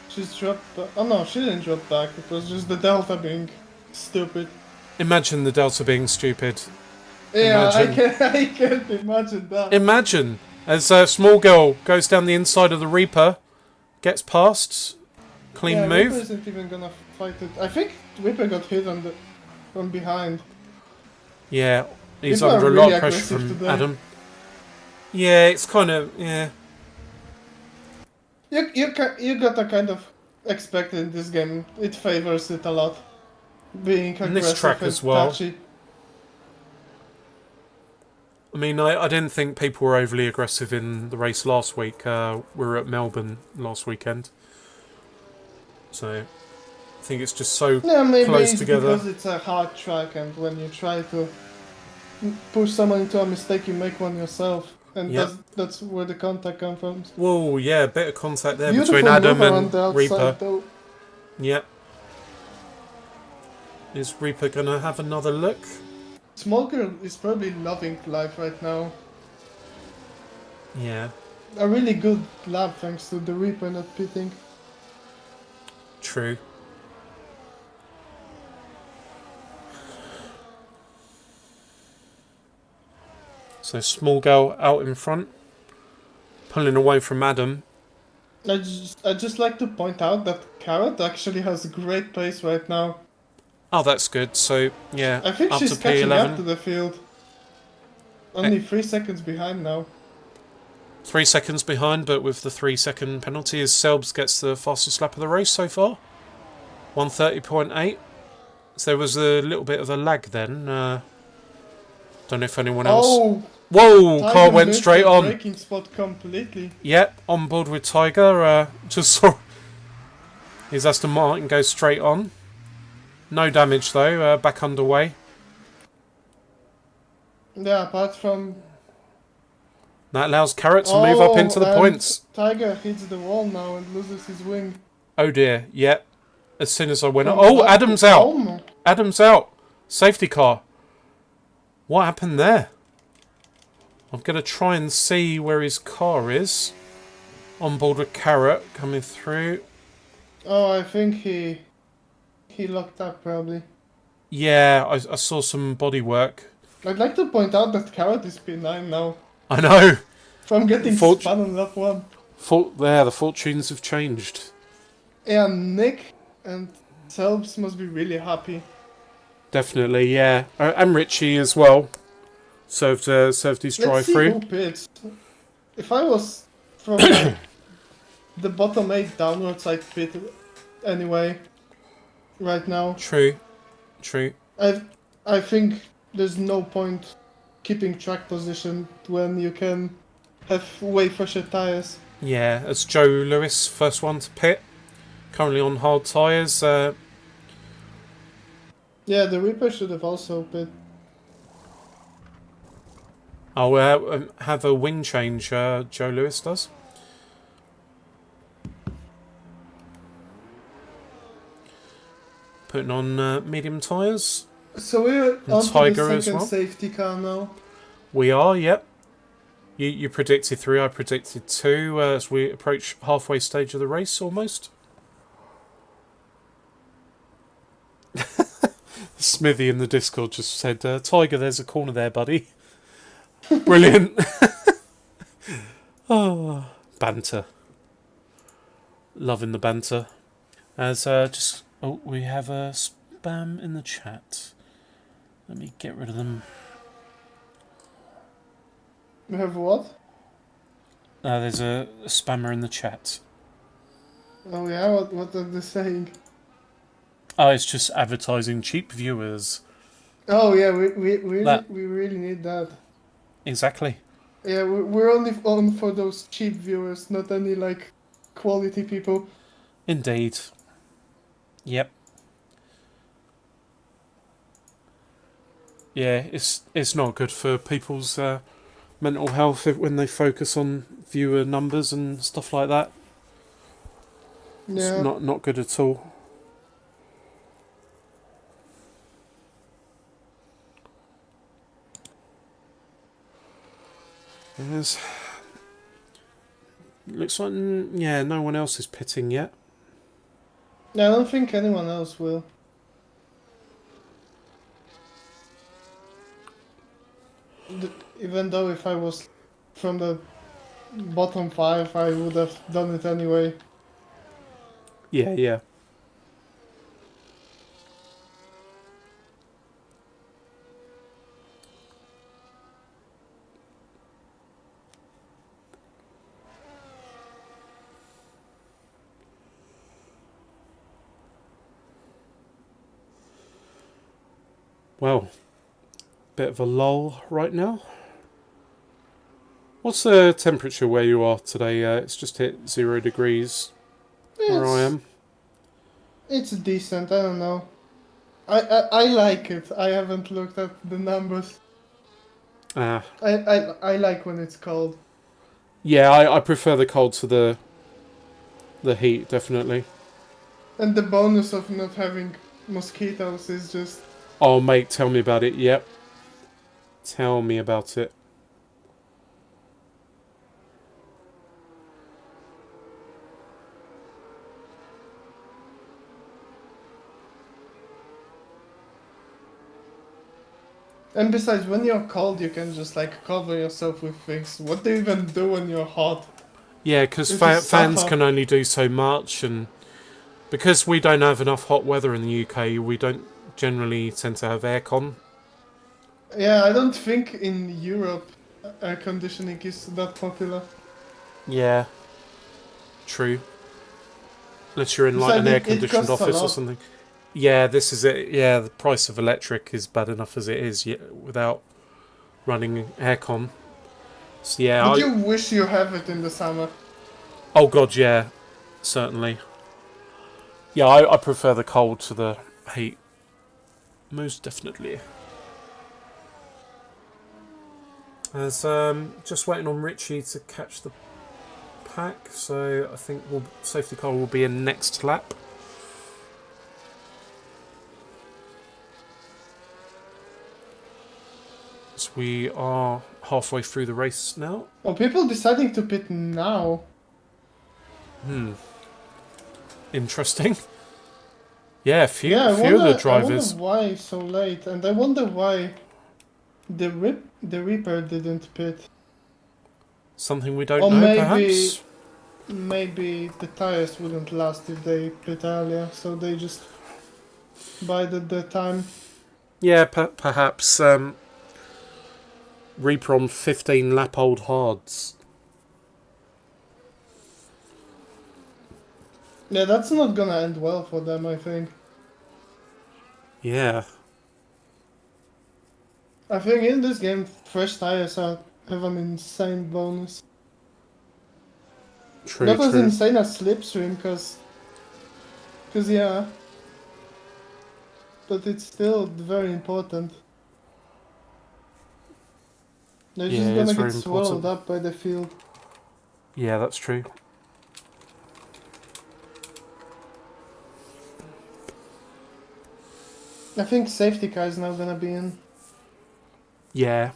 she's dropped... Oh no, she didn't drop back. It was just the Delta being stupid. Imagine the Delta being stupid. Yeah, Imagine. I can't imagine that. Imagine as a small girl goes down the inside of the Reaper, gets past, clean yeah, move. Reaper isn't even gonna fight it. I think Reaper got hit on the from behind. Yeah, he's People under are a lot really of pressure aggressive from today. Adam. Yeah, it's kind of You gotta kind of expect it in this game. It favors it a lot, being aggressive And this track and as well. touchy. I mean, I didn't think people were overly aggressive in the race last week. We were at Melbourne last weekend, so I think it's just so Yeah, maybe close it's together. because it's a hard track, and when you try to push someone into a mistake, you make one yourself, and Yep. that's where the contact comes from. Whoa, yeah, a bit of contact there Beautiful between Adam move around and the outside, Reaper. though. Yep. Is Reaper gonna have another look? Small Girl is probably loving life right now. Yeah, A really good lap thanks to the Reaper not pitting. true. So small girl out in front, pulling away from Adam. I just like to point out that Carrot actually has great pace right now. Oh, that's good. So yeah, I think up she's to catching up to P11. the field. Only 3 seconds behind now. 3 seconds behind, but with the 3-second penalty, as Selbs gets the fastest lap of the race so far. 1:30.8. So there was a little bit of a lag then. Don't know if anyone else. Oh, Whoa! Tiger Car went missed straight the on. braking spot completely. Yep, on board with Tiger. Just saw his Aston Martin go straight on. No damage though. Back underway. Yeah, apart from... That allows Carrot to move up into the and points. Tiger hits the wall now and loses his wing. Oh dear. Yep. As soon as I went up. From Oh, what? Adam's out. Oh, Adam's out. Safety car. What happened there? I'm going to try and see where his car is. On board with Carrot coming through. Oh, I think he locked up probably. Yeah, I saw some body work. I'd like to point out that Carrot is P9 now. I know. From getting spun on lap 1. The fortunes have changed. Yeah, Nick and Selbs must be really happy. Definitely, yeah. And Richie as well. Served his drive Let's see through. who pits. If I was from like, the bottom 8 downwards, I'd pit anyway. Right now. True. I think there's no point keeping track position when you can have way fresher tires. Yeah, as Joe Lewis, first one to pit. Currently on hard tyres. Yeah, the Reaper should have also pit. I'll have a wing change, Joe Lewis does. Putting on medium tyres. So we're on to Tiger the as second well. safety car now. We are, yep. You predicted 3, I predicted 2 as we approach halfway stage of the race almost. Smithy in the Discord just said, Tiger, there's a corner there, buddy. Brilliant. Oh, banter. Loving the banter. As we have a spam in the chat. Let me get rid of them. We have what? There's a spammer in the chat. Oh yeah, what are they saying? Oh, it's just advertising cheap viewers. Oh yeah, we really need that. Exactly. Yeah, we're only on for those cheap viewers, not any like quality people. Indeed. Yep. Yeah, it's not good for people's mental health when they focus on viewer numbers and stuff like that. Yeah. It's not good at all. Yes. Looks like no one else is pitting yet. I don't think anyone else will. Even though if I was from the bottom 5, I would have done it anyway. Yeah. Well, bit of a lull right now. What's the temperature where you are today? It's just hit 0 degrees where I am. It's decent, I don't know. I like it. I haven't looked at the numbers. I like when it's cold. Yeah, I prefer the cold to the heat, definitely. And the bonus of not having mosquitoes is just... Oh, mate, tell me about it. Yep. Tell me about it. And besides, when you're cold, you can just like cover yourself with things. What do you even do when you're hot? Yeah, because You just fans suffer. can only do so much, and because we don't have enough hot weather in the UK, we don't generally tend to have aircon. Yeah, I don't think in Europe air conditioning is that popular. Yeah, true. Unless you're in like an Besides, it air-conditioned costs a office or lot. something. Yeah, this is it. Yeah, the price of electric is bad enough as it is without running aircon. So yeah, But you wish you have it in the summer. oh god, yeah, certainly. Yeah, I prefer the cold to the heat. Most definitely. As just waiting on Richie to catch the pack, so I think safety car will be in next lap. So we are halfway through the race now. Oh, people deciding to pit now. Interesting. Yeah, few Yeah, of the I drivers. wonder why so late, and I wonder why the Reaper didn't pit. Something we don't Or know, maybe perhaps. maybe the tires wouldn't last if they pit earlier, so they just bided their time. Yeah, perhaps. Reaper on 15 lap old hards. Yeah, that's not gonna end well for them, I think. Yeah. I think in this game, fresh tires have an insane bonus. True, Not as true. insane as Slipstream, cause yeah, but it's still very important. They're Yeah, just it's gonna very get swallowed important. up by the field. Yeah, that's true. I think safety car is now gonna be in. Yeah.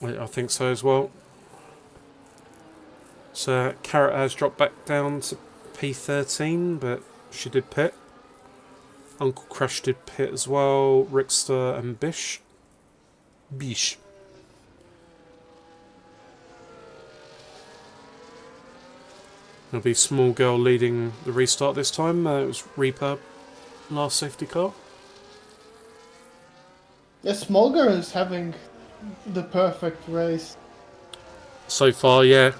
I think so as well. So, Carrot has dropped back down to P13, but she did pit. Uncle Crash did pit as well. Rickster and Bish. It'll be Small Girl leading the restart this time. It was Reaper, last safety car. Yeah, Smolger is having the perfect race. So far, yeah.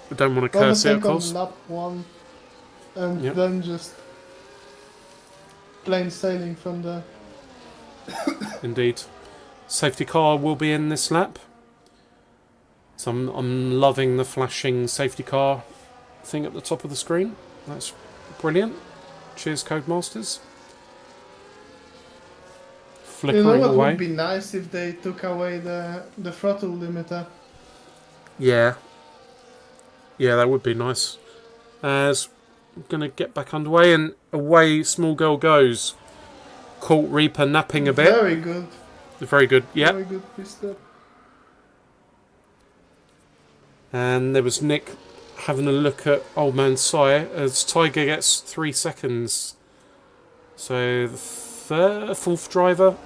We don't want to curse it, of Overtake on course. lap 1, and Yep. then just plain sailing from there. Indeed. Safety car will be in this lap. So I'm loving the flashing safety car thing at the top of the screen. That's brilliant. Cheers, Codemasters. You know Flickering what away. would be nice if they took away the throttle limiter? Yeah. Yeah, that would be nice. As I'm going to get back underway, and away Small Girl goes. Caught Reaper napping a bit. Very good. Very good, yeah. Very good pistol. And there was Nick having a look at Old Man Si as Tiger gets 3 seconds. So the fourth driver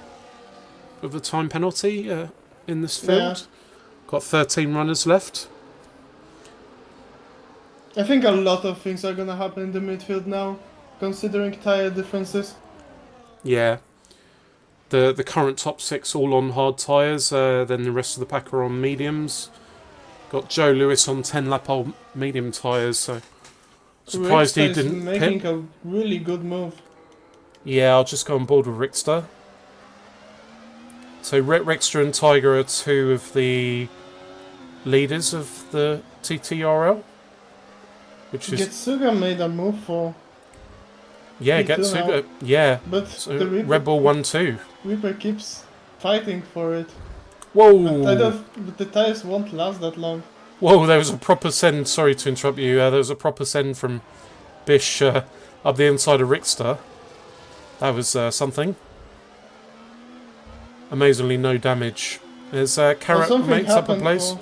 with the time penalty in this field. Yeah. Got 13 runners left. I think a lot of things are gonna happen in the midfield now, considering tire differences. Yeah. The current top 6 all on hard tyres, then the rest of the pack are on mediums. Got Joe Lewis on 10 lap old medium tyres, so surprised he Rickster is didn't making pit. a really good move. Yeah, I'll just go on board with Rickster. So Rickster and Tiger are 2 of the leaders of the TTRL, which is Getsuga made a move for, yeah, P2 Getsuga, yeah. but So the Reaper, Red Bull 1-2. Reaper keeps fighting for it. Whoa! But the tires won't last that long. Whoa! There was a proper send. Sorry to interrupt you. There was a proper send from Bish up the inside of Rickster. That was something. Amazingly, no damage. There's Carrot Something makes up a happened place. for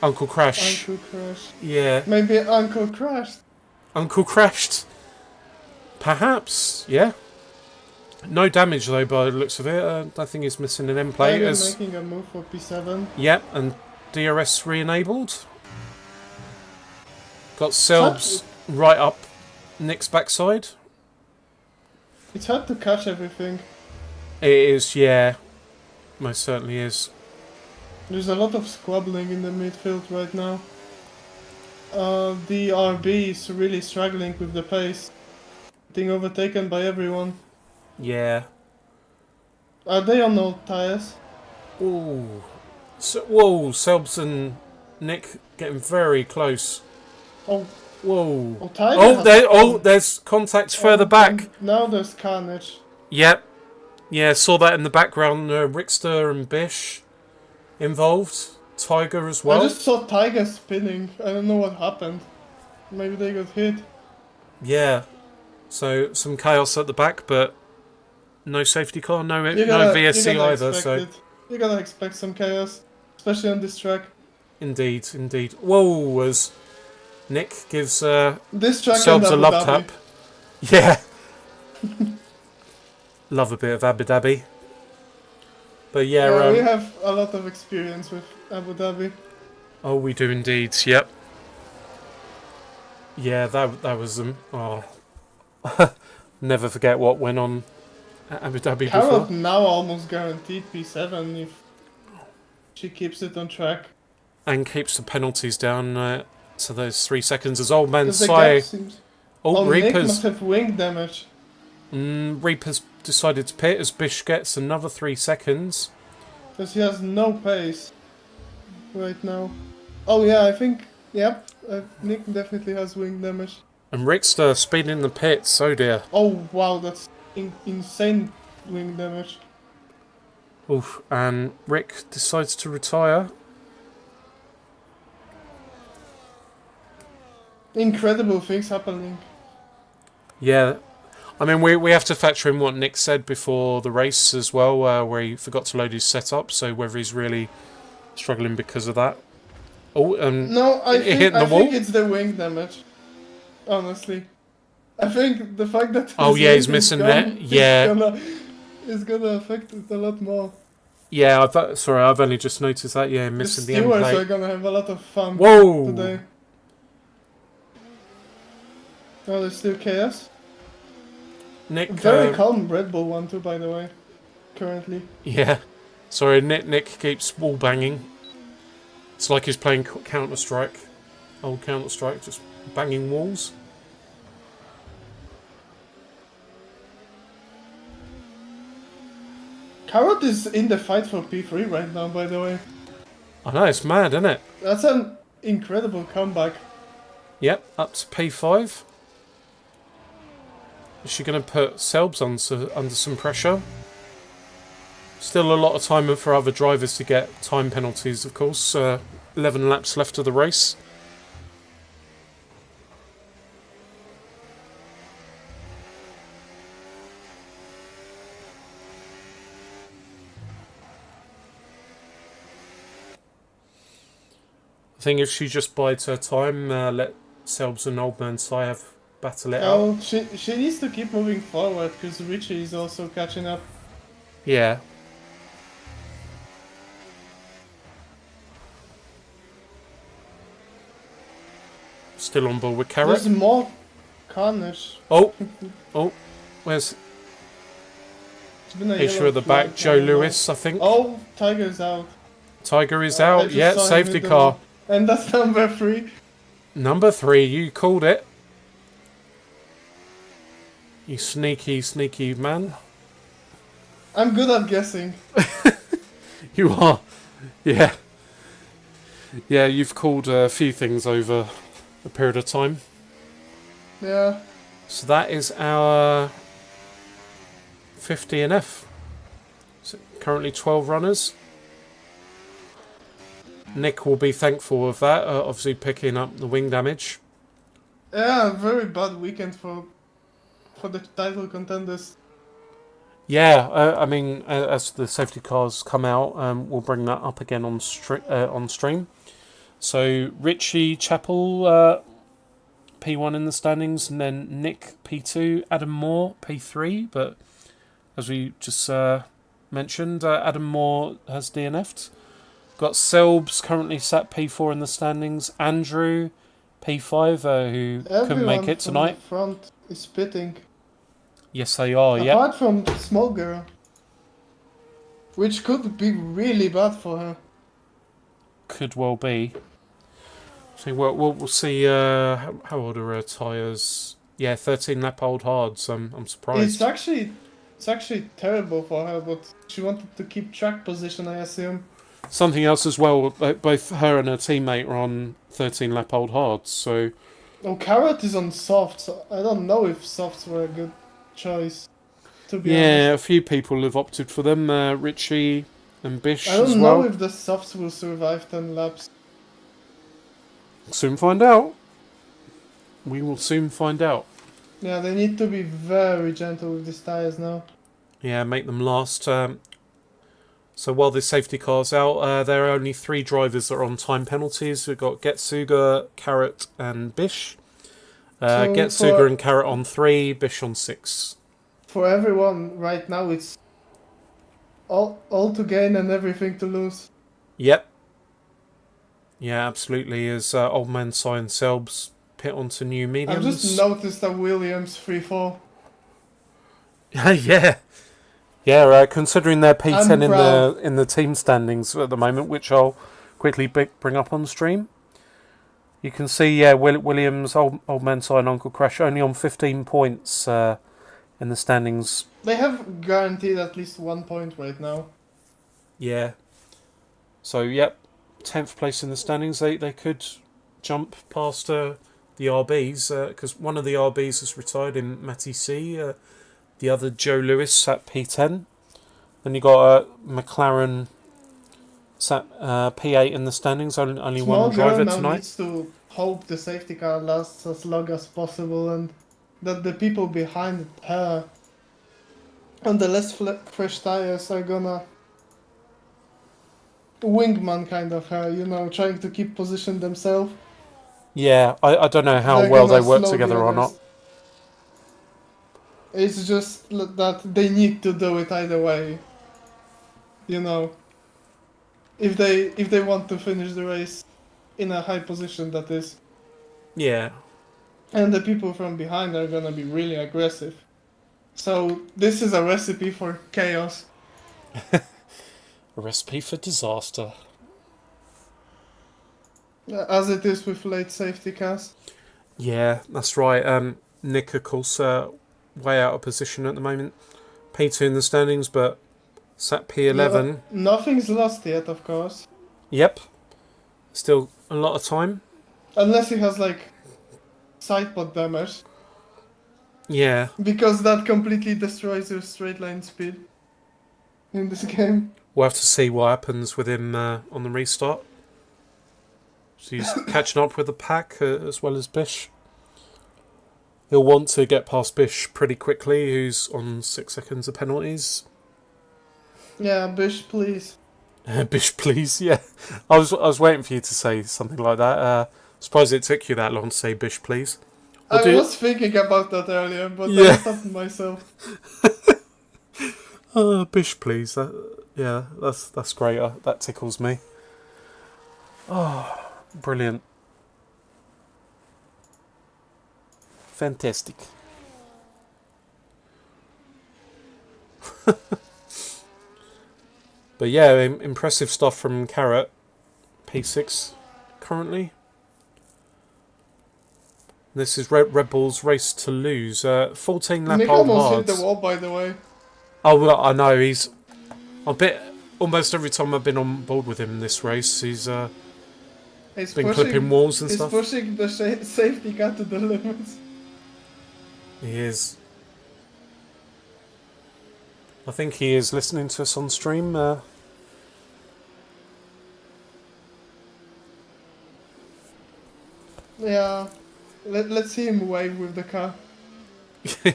Uncle Crash. Uncle Crash. Yeah. Maybe Uncle crashed. Uncle crashed. Perhaps, yeah. No damage though by the looks of it. I think he's missing an end plate. Tiger As, making a move for P7. yep, and DRS re-enabled. Got Selbs right up Nick's backside. It's hard to catch everything. It is, yeah. Most certainly is. There's a lot of squabbling in the midfield right now. The RB is really struggling with the pace. Being overtaken by everyone. Yeah. Are they on old tires? Ooh. So, whoa, Selbs and Nick getting very close. Oh, Whoa. oh Tiger Oh, has there's contact further back. and now there's carnage. Yep. Yeah, saw that in the background. Rickster and Bish involved. Tiger as well. I just saw Tiger spinning. I don't know what happened. Maybe they got hit. Yeah. So some chaos at the back, but no safety car, no You're VSC gonna either. expect So it. You're gonna expect some chaos, especially on this track. indeed. Whoa, as Nick gives This track Selbs in a Abu love Dhabi. tap. Yeah. Love a bit of Abu Dhabi. But yeah, Yeah, we have a lot of experience with Abu Dhabi. oh, we do indeed. Yep. Yeah, that was oh, never forget what went on at Abu Dhabi Carrot before. now almost guaranteed P7 if she keeps it on track. And keeps the penalties down to those 3 seconds. As old man Because the Sai. gap seems... Oh, Nick must Reaper's. have wing damage. Reaper's decided to pit as Bish gets another 3 seconds. Because he has no pace right now. Oh yeah, I think... Yep, Nick definitely has wing damage. And Rickster speeding the pits. Oh dear. Oh wow, that's insane wing damage. Oof. And Rick decides to retire. Incredible things happening. Yeah. I mean, we have to factor in what Nick said before the race as well, where he forgot to load his setup, so whether he's really struggling because of that. Oh, No, I hitting the think wall? it's the wing damage. Honestly. I think the fact that Oh, his yeah, he's wing is missing gone that. Yeah. is gonna affect it a lot more. Yeah, sorry, I've only just noticed that. Yeah, The missing the end stewards plate. are gonna have a lot of fun Whoa! today. Oh, there's still chaos. Nick, Very calm Red Bull 1-2, by the way. Currently. yeah. Sorry, Nick keeps wall banging. It's like he's playing Counter-Strike. Old Counter-Strike, just banging walls. Carrot is in the fight for P3 right now, by the way. I know, it's mad, isn't it? That's an incredible comeback. Yep, up to P5. Is she going to put Selbs under some pressure? Still a lot of time for other drivers to get time penalties, of course. 11 laps left of the race. I think if she just bides her time, let Selbs and Old Man Sai have battle it out. Oh, she needs to keep moving forward because Richie is also catching up. Yeah. Still on board with Carrot. There's more carnage. Oh, where's It's been a issue yellow at the flag, back? Joe I don't know. Lewis, I think. Oh, Tiger's out. Tiger is I out. just Yeah, saw him safety hit the car. wall. And that's number 3. Number 3, you called it. You sneaky, sneaky man. I'm good at guessing. You are. Yeah. Yeah, you've called a few things over a period of time. Yeah. So that is our 50 DNF. So currently 12 runners. Nick will be thankful of that, obviously picking up the wing damage. Yeah, very bad weekend for the title contenders. Yeah, I mean, as the safety cars come out, we'll bring that up again on stream. So Richie Chappell, P1 in the standings, and then Nick P2, Adam Moore P3. But as we just mentioned, Adam Moore has DNF'd. Got Selbs currently sat P4 in the standings. Andrew P5, who couldn't make it tonight. The front is pitting. Yes, they are. Yeah. Apart from Small Girl, which could be really bad for her. Could well be. So we'll see. How old are her tyres? Yeah, 13 lap old hards. I'm surprised. It's actually terrible for her, but she wanted to keep track position, I assume. Something else as well. Both her and her teammate are on 13 lap old hards. So Oh, Carrot is on soft, so I don't know if softs were a good choice. To be yeah, honest. a few people have opted for them. Richie and Bish I as don't well. know if the softs will survive 10 laps. Soon find out. We will soon find out. Yeah, they need to be very gentle with these tires now. Yeah, make them last. So while the safety car's out, there are only 3 drivers that are on time penalties. We've got Getsuga, Carrot, and Bish. So Getsuga and Carrot on 3, Bish on 6. For everyone right now, it's all to gain and everything to lose. Yep. Yeah, absolutely. As Old Man Si and Selbs pit onto new mediums. I've just noticed that Williams 3-4. Yeah. Yeah, considering they're P10 I'm proud. in the team standings at the moment, which I'll quickly bring up on stream. You can see, Williams, Old Man Si and Uncle Crash only on 15 points in the standings. They have guaranteed at least 1 point right now. Yeah. So, yep, 10th place in the standings. They could jump past the RBs, because one of the RBs has retired in Matty C. The other, Joe Lewis, at P10. Then you got McLaren sat P8 in the standings. Only Small one driver girl now tonight. needs to hope the safety car lasts as long as possible and that the people behind her on the less fresh tires are gonna wingman kind of her, trying to keep position themselves. Yeah, I don't know how They're well they gonna work slow together the or not. others. It's just that they need to do it either way. If they want to finish the race in a high position, that is. Yeah. And the people from behind are gonna be really aggressive. So this is a recipe for chaos. A recipe for disaster. As it is with late safety cars. Yeah, that's right. Nick, of course, way out of position at the moment. P2 in the standings, but sat P11. Nothing's lost yet, of course. Yep. Still a lot of time. Unless he has, side pod damage. Yeah. Because that completely destroys your straight line speed in this game. We'll have to see what happens with him on the restart. So he's catching up with the pack as well as Bish. He'll want to get past Bish pretty quickly, who's on 6 seconds of penalties. Yeah, Bish, please. Bish, please. Yeah, I was waiting for you to say something like that. Surprised it took you that long to say Bish, please. I was thinking about that earlier, but Yeah. I stopped myself. Bish, please. That's great. That tickles me. Oh, brilliant. Fantastic. But yeah, impressive stuff from Carrot. P6 currently. This is Red Bull's race to lose. 14 lap Nick old almost hards. hit the wall, by the way. Oh, well, I know. He's a bit. Almost every time I've been on board with him in this race, he's been clipping walls and stuff. He's pushing the safety car to the limits. He is. I think he is listening to us on stream. Yeah. Let's see him wave with the car.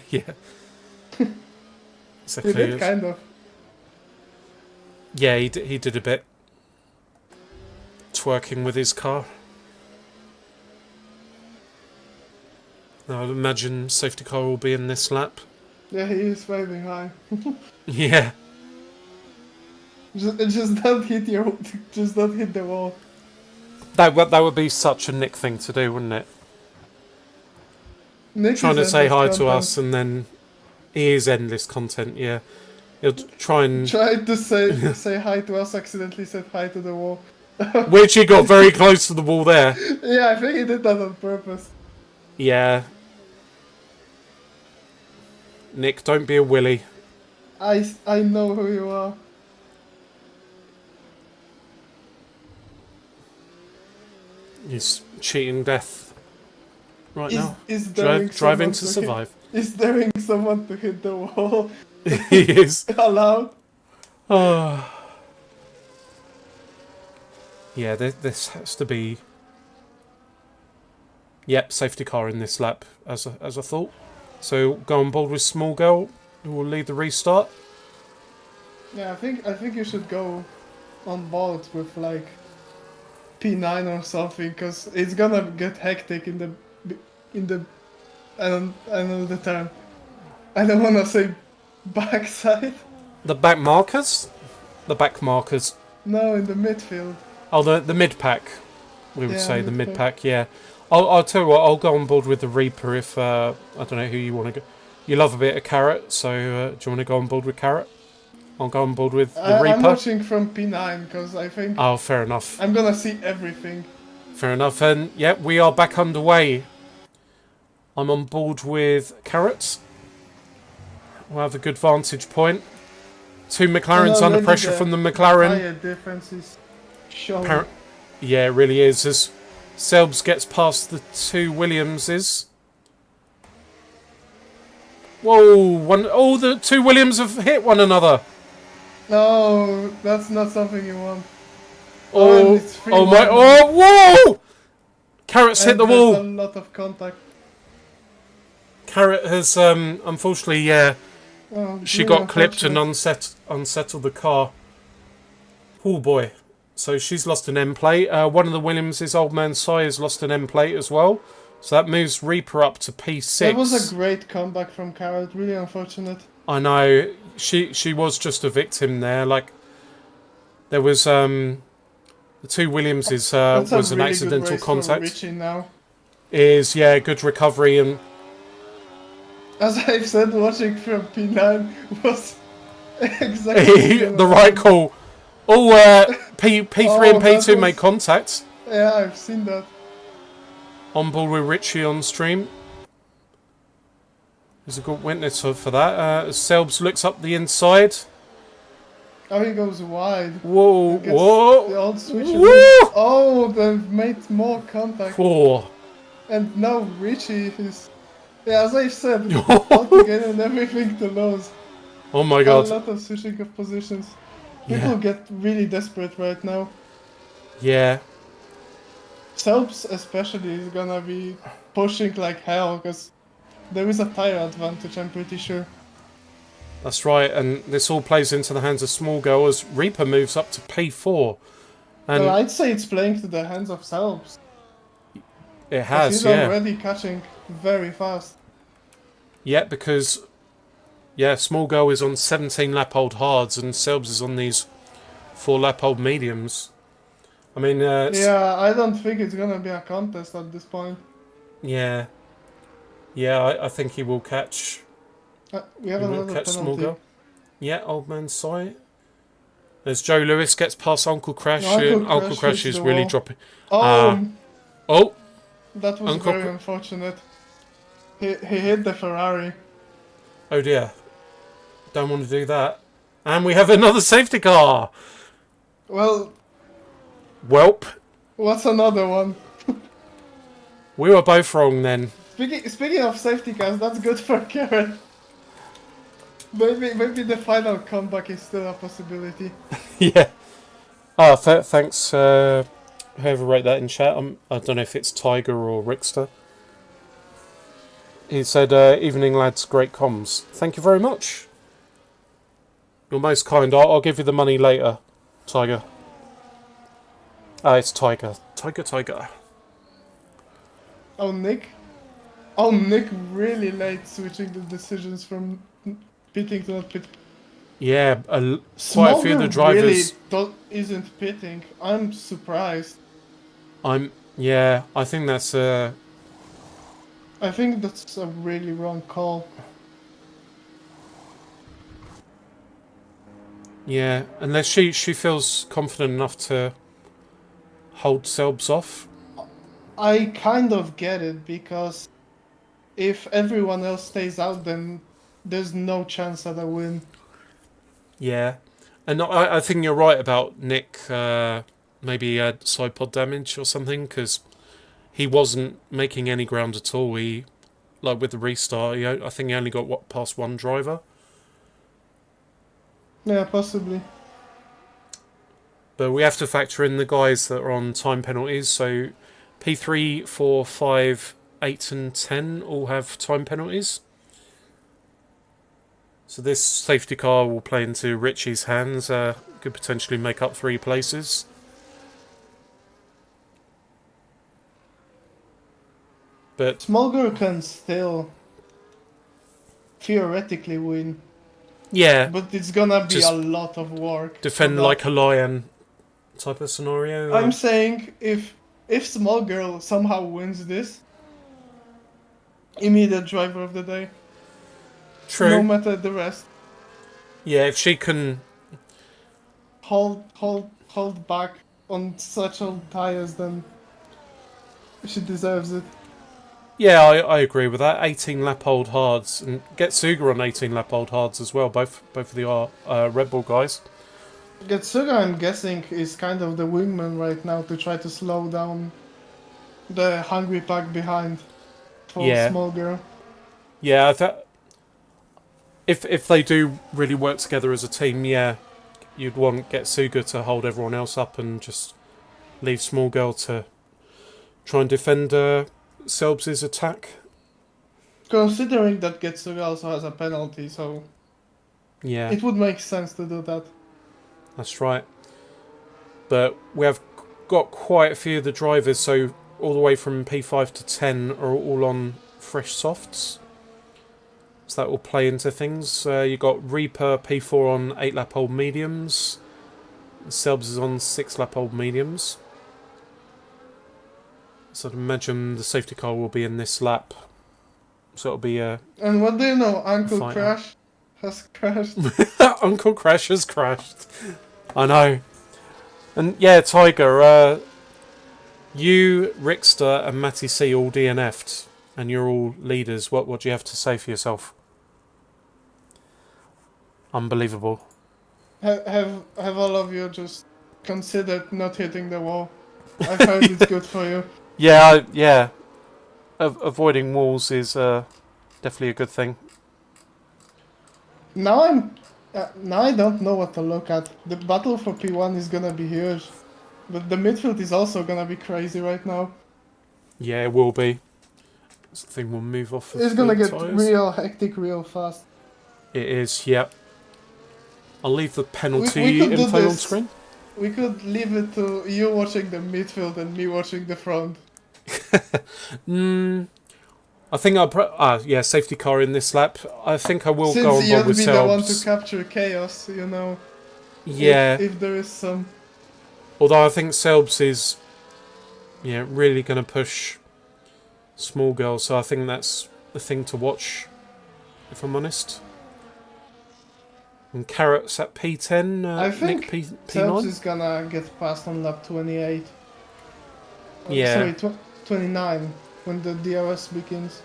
Yeah. He Exactly. did, kind of. Yeah, he did a bit. Twerking with his car. Now, I'd imagine safety car will be in this lap. Yeah, he is waving high. Yeah. Just don't hit the wall. That would be such a Nick thing to do, wouldn't it? Nick Trying to is say hi endless to content. us and then he is endless content, yeah. He'll try and... Tried to say hi to us, accidentally said hi to the wall. Which he got very close to the wall there. Yeah, I think he did that on purpose. Yeah. Nick, don't be a willy. I know who you are. He's cheating death right now. Is daring Driving someone to survive. Is daring someone to hit the wall He is. allowed? Oh. Yeah, this has to be... Yep, safety car in this lap, as I thought. So, go on board with Small Girl, who will lead the restart. Yeah, I think you should go on board with like P9 or something, because it's gonna get hectic in the I don't know the term. I don't wanna say backside. The back markers? The back markers. No, in the midfield. Oh, the mid pack. We would Yeah, say the mid mid-pack. pack. Yeah. I'll tell you what. I'll go on board with the Reaper if I don't know who you want to go. You love a bit of Carrot, so do you want to go on board with Carrot? I'll go on board with the Reaper. I'm watching from P9 because I think Oh, fair enough. I'm gonna see everything. Fair enough. And yeah, we are back underway. I'm on board with Carrot. We'll have a good vantage point. Two McLarens And under already pressure the from the McLaren. Fire difference is showing. Yeah, it really is. As Selbs gets past the two Williamses. Whoa! Oh, the two Williams have hit one another. No, that's not something you want. Oh, and it's oh my! 3-1. Oh, whoa! Carrot's hit And the there's wall. a lot of contact. Carrot has, unfortunately, yeah, Oh, she really got clipped and unfortunate. unsettled the car. Oh boy! So she's lost an end plate. One of the Williams' Old Man Si has lost an end plate as well. So that moves Reaper up to P6. That was a great comeback from Carrot. Really unfortunate. I know she was just a victim there. Like there was the two Williamses That's a was an really good accidental race for contact. Richie now. Is yeah, good recovery and As I've said, watching from P9 was exactly the right call. Oh, P3 Oh, and that P2 was- made contact. Yeah, I've seen that. On board with Richie on stream. There's a good witness for that. Selbs looks up the inside. Oh, he goes wide. Whoa, Gets whoa, The old switch. whoa. Oh, they've made more contact. Whoa. And now Richie is... Yeah, as I said, all together and everything to lose. Oh my A god. lot of switching of positions. People Yeah. get really desperate right now. Yeah. Selbs especially is gonna be pushing like hell because there is a tire advantage, I'm pretty sure. That's right, and this all plays into the hands of Small Girl as Reaper moves up to P4. And Well, I'd say it's playing to the hands of Selbs. it has, He's yeah. already catching very fast. Yeah, because, yeah, Small Girl is on 17 lap-old hards and Selbs is on these 4 lap-old mediums. I mean, Yeah, I don't think it's gonna be a contest at this point. yeah. Yeah, I think he will catch... We have He will another catch Small penalty. Girl. Yeah, Old Man Si. As Joe Lewis gets past Uncle Crash, No, Uncle Crash hits is the really wall. dropping... Oh, Oh! that was Uncle very Cra- unfortunate. He hit the Ferrari. Oh dear. Don't want to do that. And we have another safety car! Well, Welp. what's another one? We were both wrong then. Speaking of safety cars, that's good for Karen. Maybe the final comeback is still a possibility. Yeah. Ah, thanks, whoever wrote that in chat. I don't know if it's Tiger or Rickster. He said, evening lads, great comms. Thank you very much. You're most kind. I'll give you the money later, Tiger. It's Tiger. Tiger. Oh, Nick? Oh, Nick really late switching the decisions from pitting to not pit. Yeah, quite a few of the drivers... really isn't pitting. I'm surprised. Yeah, I think that's... I think that's a really wrong call. Yeah, unless she feels confident enough to hold Selbs off. I kind of get it, because if everyone else stays out, then there's no chance at a win. Yeah, and I think you're right about Nick. Maybe he had side pod damage or something, because he wasn't making any ground at all. He, like with the restart, I think he only got past one driver. Yeah, possibly. But we have to factor in the guys that are on time penalties. So P3, 4, 5, 8 and 10 all have time penalties. So this safety car will play into Richie's hands. Could potentially make up 3 places. But Small girl can still theoretically win, yeah, but it's gonna be Just a lot of work. defend for that. like a lion type of scenario. I'm saying if Small girl somehow wins this, immediate driver of the day. True. No matter the rest. Yeah, if she can. Hold back on such old tires, then she deserves it. Yeah, I agree with that. 18 lap old hards, and get Suga on 18 lap old hards as well. Both of the Red Bull guys. Getsuga, I'm guessing, is kind of the wingman right now to try to slow down the hungry pack behind for Yeah. Small girl. Yeah, if they do really work together as a team, yeah, you'd want Getsuga to hold everyone else up and just leave Small Girl to try and defend Selbs' attack. Considering that Getsuga also has a penalty, so Yeah, it would make sense to do that. that's right. But we have got quite a few of the drivers, so all the way from P5 to 10 are all on fresh softs. So that will play into things. You got Reaper P4 on 8 lap old mediums. Selbs is on 6 lap old mediums. So I'd imagine the safety car will be in this lap. So it'll be a And what do you know? Uncle Fighter. Crash has crashed. Uncle Crash has crashed. I know. And yeah, Tiger, you, Rickster, and Matty C all DNF'd, and you're all leaders. What do you have to say for yourself? Unbelievable. Have all of you just considered not hitting the wall? I've heard it's good for you. Yeah. Avoiding walls is definitely a good thing. Now I don't know what to look at. The battle for P1 is gonna be huge, but the midfield is also gonna be crazy right now. Yeah, it will be. This thing will move off. It's gonna get real hectic real fast. It is. Yep. I'll leave the penalty We could do info on this. screen. We could leave it to you watching the midfield and me watching the front. I think I'll safety car in this lap. I think I will go Since on board you'd with be the one to Selbs. capture chaos, you know. Yeah. If there is some. Although I think Selbs is, really going to push Small Girl, so I think that's the thing to watch, if I'm honest. And Carrot's at P10, I think Nick Selbs P9. is gonna get past on lap 28. Yeah. Sorry, 29 when the DRS begins.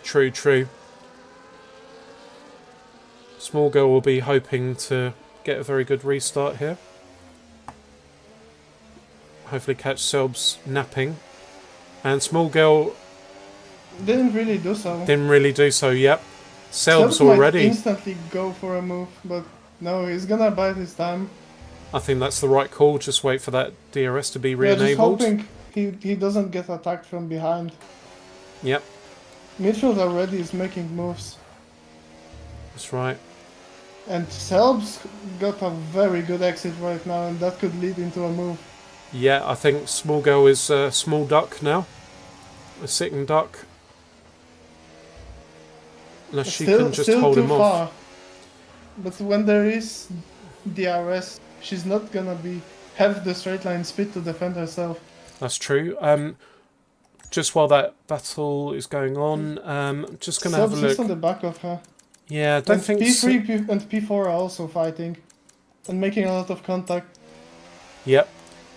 True. Small Girl will be hoping to get a very good restart here. Hopefully catch Selbs napping. And Small Girl Didn't really do so. didn't really do so, yep. Selbs might already. instantly go for a move, but no, he's gonna bide his time. I think that's the right call. Just wait for that DRS to be Yeah, just re-enabled. hoping he doesn't get attacked from behind. Yep, Midfield already is making moves. that's right. And Selbs got a very good exit right now, and that could lead into a move. Yeah, I think Small Girl is a small duck now. A sitting duck. Unless she can just hold too him off. far. But when there is DRS, she's not gonna have the straight line speed to defend herself. That's true. Just while that battle is going on, I'm just going to have a Selbs is on look. the back of her. Yeah, I don't And think... P3 and P4 are also fighting and making a lot of contact. Yep.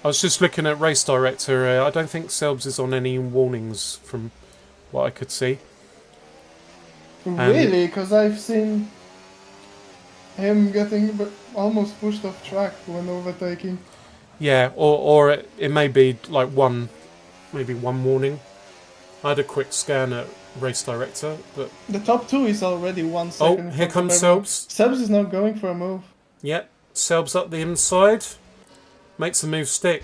I was just looking at Race Director. I don't think Selbs is on any warnings from what I could see. Really? Because I've seen him getting almost pushed off track when overtaking. Yeah, or it may be like maybe one warning. I had a quick scan at Race Director, but... The top two is already 1 Oh, second. here from comes everyone. Selbs. Selbs is now going for a move. Yep, Selbs up the inside. Makes the move stick.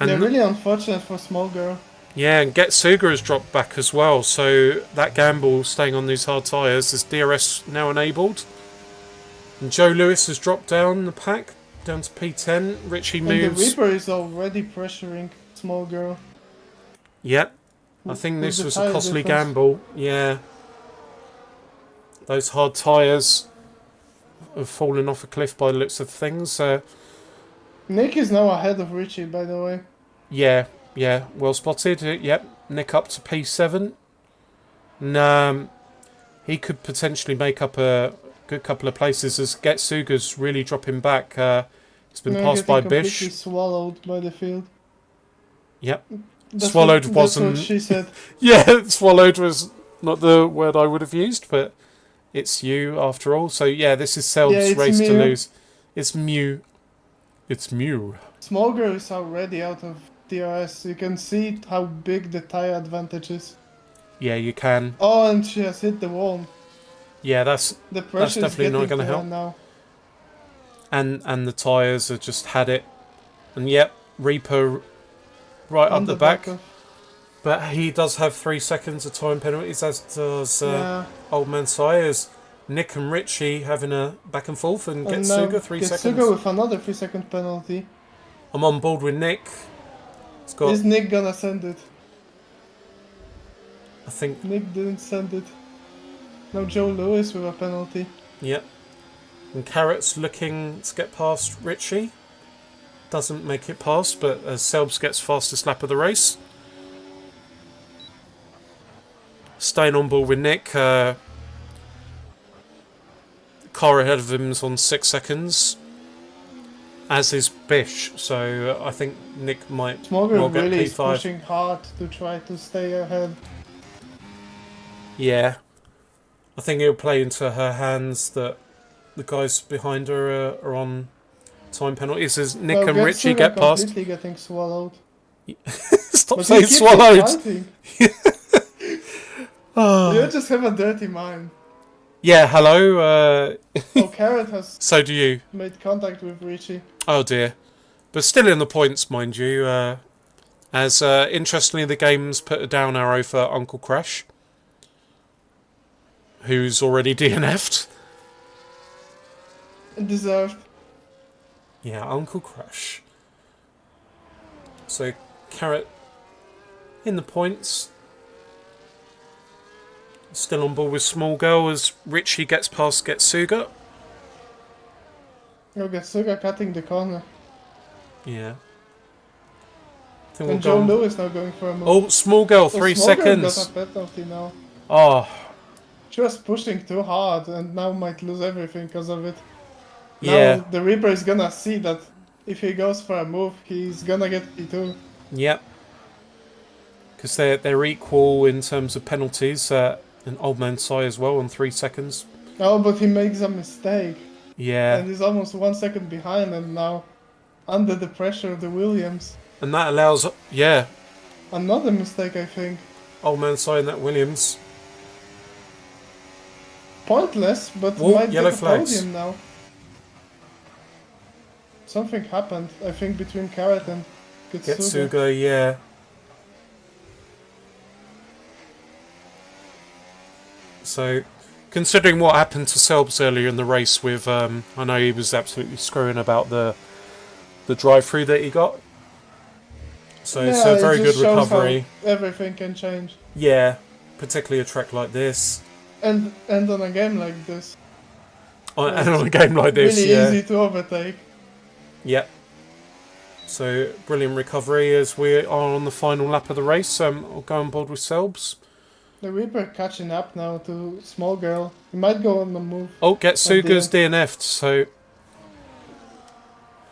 And They're really unfortunate for Small Girl. Yeah, and Getsuga has dropped back as well, so that gamble staying on these hard tyres is DRS now enabled. And Joe Lewis has dropped down the pack, down to P10. Richie And the moves. Reaper is already pressuring Small Girl. Yep. I think With this the was a tyre costly difference. gamble. Yeah. Those hard tyres have fallen off a cliff by the looks of things. Nick is now ahead of Richie, by the way. Yeah, well spotted. Yep, Nick up to P7. And, he could potentially make up a good couple of places as Getsuga's really dropping back. He's been No, passed by getting completely Bish. swallowed by the field. Yep. That's Swallowed what, wasn't. That's what she said. Yeah, swallowed was not the word I would have used, but it's you after all. So yeah, this is Selb's Yeah, it's race to Mew. lose. It's Mew. It's Mew. Small Girl is already out of DRS. You can see how big the tire advantage is. Yeah, you can. Oh, and she has hit the wall. Yeah, that's The pressure is definitely not getting gonna to her help. now. and the tyres have just had it. And yep, Reaper right On up the back. of- But he does have 3 seconds of time penalties, as does yeah. Old Man Sires. Nick and Richie having a back and forth, and And now Getsuga 3 Getsuga seconds. with another 3-second penalty. I'm on board with Nick. It's got, Is Nick gonna send it? I think, Nick didn't send it. Now Joe Lewis with a penalty. yep. And Carrot's looking to get past Richie. Doesn't make it past, but as Selbs gets fastest lap of the race. Staying on board with Nick. Car ahead of him is on 6 seconds. As is Bish, so I think Nick might Small Girl well get really is P5. pushing hard to try to stay ahead. Yeah. I think it'll play into her hands that the guys behind her are on time penalties as Nick Well, and Richie Getsuga get past. completely getting swallowed. Stop But saying he keeps swallowed. fighting. Oh. You just have a dirty mind. Yeah, hello. Oh, Carrot has So do you. made contact with Richie. Oh dear. But still in the points, mind you. As interestingly, the game's put a down arrow for Uncle Crash, who's already DNF'd. Deserved. Yeah, Uncle Crash. So, Carrot in the points. Still on board with Small Girl as Richie gets past Getsuga. Oh, Getsuga cutting the corner. Yeah. I think we'll And go Joe on. Lewis now going for a move. Oh, Small Girl, Oh, 3 Small Girl seconds. got a penalty now. Oh, She was pushing too hard and now might lose everything because of it. Now yeah. the Reaper is gonna see that if he goes for a move, he's gonna get P2. Yep. Because they're equal in terms of penalties. And Old Man Sai as well on 3 seconds. Oh, but he makes a mistake. Yeah. And he's almost 1 second behind and now under the pressure of the Williams. And that allows, yeah, Another mistake, I think. Old Man Sai and that Williams. Pointless, but Whoa, might yellow get a flags. podium now. Something happened, I think, between Carrot and Getsuga. Getsuga, yeah. So, considering what happened to Selbs earlier in the race with, I know he was absolutely screwing about the drive-through that he got. So it's a it very just good shows how recovery. everything can change. Yeah, particularly a track like this. And on a game like this. And on a game like this, Really yeah. easy to overtake. Yep. So, brilliant recovery as we are on the final lap of the race. I'll go on board with Selbs. The Reaper catching up now to Small Girl. He might go on the move. Oh, Getsuga's DNF'd, so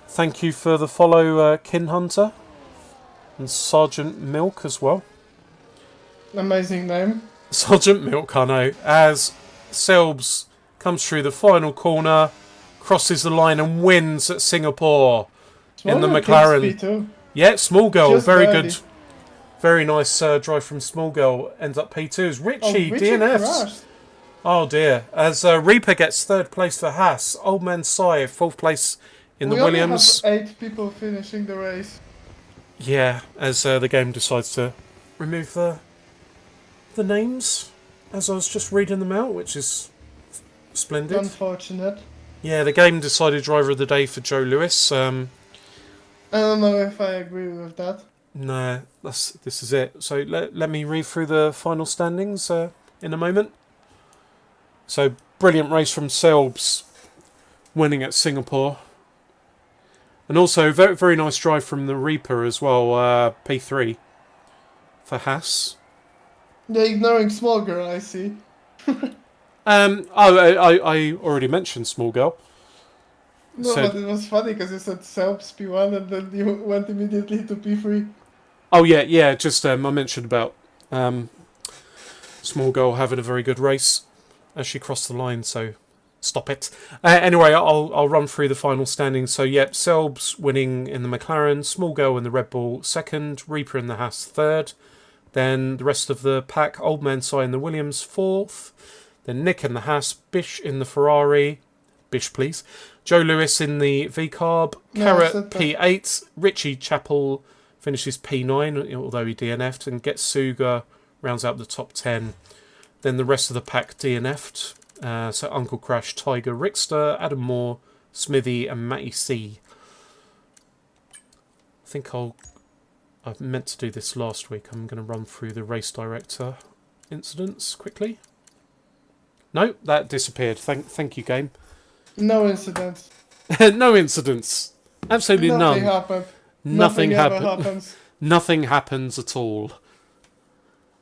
thank you for the follow, Kin Hunter. And Sergeant Milk as well. Amazing name. Sergeant Milk, I know. As Selbs comes through the final corner, crosses the line and wins at Singapore in the Girl McLaren. takes P2. Yeah, Small Girl, Just very barely. good. Very nice drive from Small Girl. Ends up P2's. Richie, DNFs. crashed. Oh dear. As Reaper gets 3rd place for Haas. Old Man Sai, 4th place in the We only Williams. have 8 people finishing the race. Yeah, as the game decides to remove the names as I was just reading them out, which is splendid. Unfortunate. Yeah, the game decided driver of the day for Joe Lewis. I don't know if I agree with that. No, this is it. So let me read through the final standings in a moment. So brilliant race from Selbs, winning at Singapore, and also very very nice drive from the Reaper as well. P3 for Haas. They're ignoring small girl, I see. I already mentioned Small Girl. No, So- but it was funny because you said Selbst P1 and then you went immediately to P3. Oh yeah. Just I mentioned about Small Girl having a very good race as she crossed the line. So stop it. Anyway, I'll run through the final standings. So yep, Selbs winning in the McLaren, Small Girl in the Red Bull second, Reaper in the Haas third. Then the rest of the pack, Old Man Si in the Williams fourth. Then Nick in the Haas, Bish in the Ferrari. Bish, please. Joe Lewis in the V-Carb. No, I Carrot said that. P8. Richie Chappell finishes P9, although he DNF'd. And Getsuga rounds out the top 10. Then the rest of the pack DNF'd. So Uncle Crash, Tiger, Rickster, Adam Moore, Smithy, and Matty C. I think I meant to do this last week. I'm going to run through the race director incidents quickly. No, that disappeared. Thank you, game. No incidents. No incidents. Absolutely Nothing none. happened. Nothing ever happened. happens. Nothing happens at all.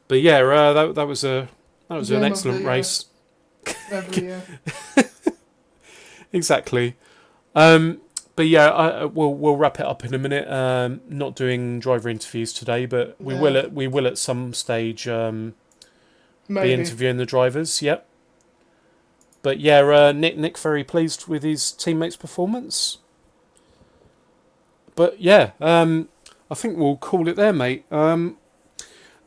But yeah, that was an Game of the excellent year. race. Every year. Exactly. But yeah, we'll wrap it up in a minute. Not doing driver interviews today, but we will at some stage be Maybe. interviewing the drivers. Yep. But yeah, Nick very pleased with his teammates' performance. But yeah, I think we'll call it there, mate. Now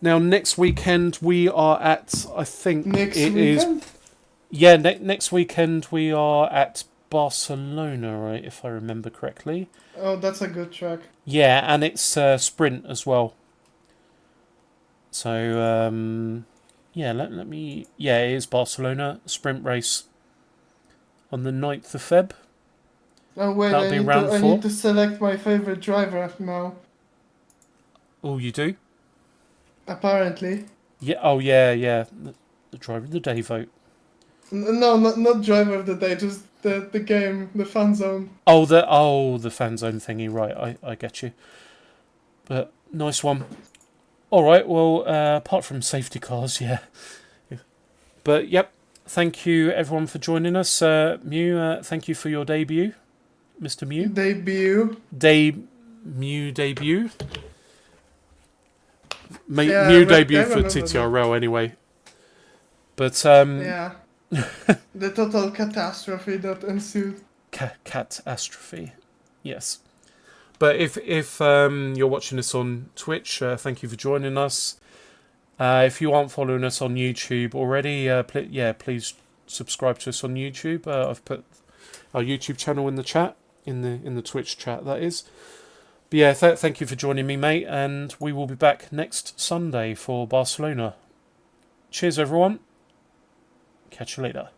next weekend we are at, I think Next it weekend? is. Yeah, next weekend we are at Barcelona, right? If I remember correctly. Oh, that's a good track. Yeah, and it's sprint as well. So yeah, let me. Yeah, it is Barcelona sprint race on the 9th of Feb. Oh wait, That'll I be need, round to, I 4. need to select my favorite driver now. Oh, you do? Apparently. Yeah. Oh, yeah. The driver of the day vote. No, not driver of the day, just the game, the fan zone. Oh, the fan zone thingy. Right, I get you. But nice one. All right. Well, apart from safety cars, yeah. But yep. Thank you everyone for joining us. Mew, thank you for your debut, Mr. Mew. Debut. Debut. Yeah, Mew I debut for remember TTRL anyway. But Yeah. The total catastrophe that ensued. catastrophe. Yes. But if you're watching this on Twitch, thank you for joining us. If you aren't following us on YouTube already, please subscribe to us on YouTube. I've put our YouTube channel in the chat, in the Twitch chat, that is. But yeah, thank you for joining me, mate, and we will be back next Sunday for Barcelona. Cheers, everyone. Catch you later.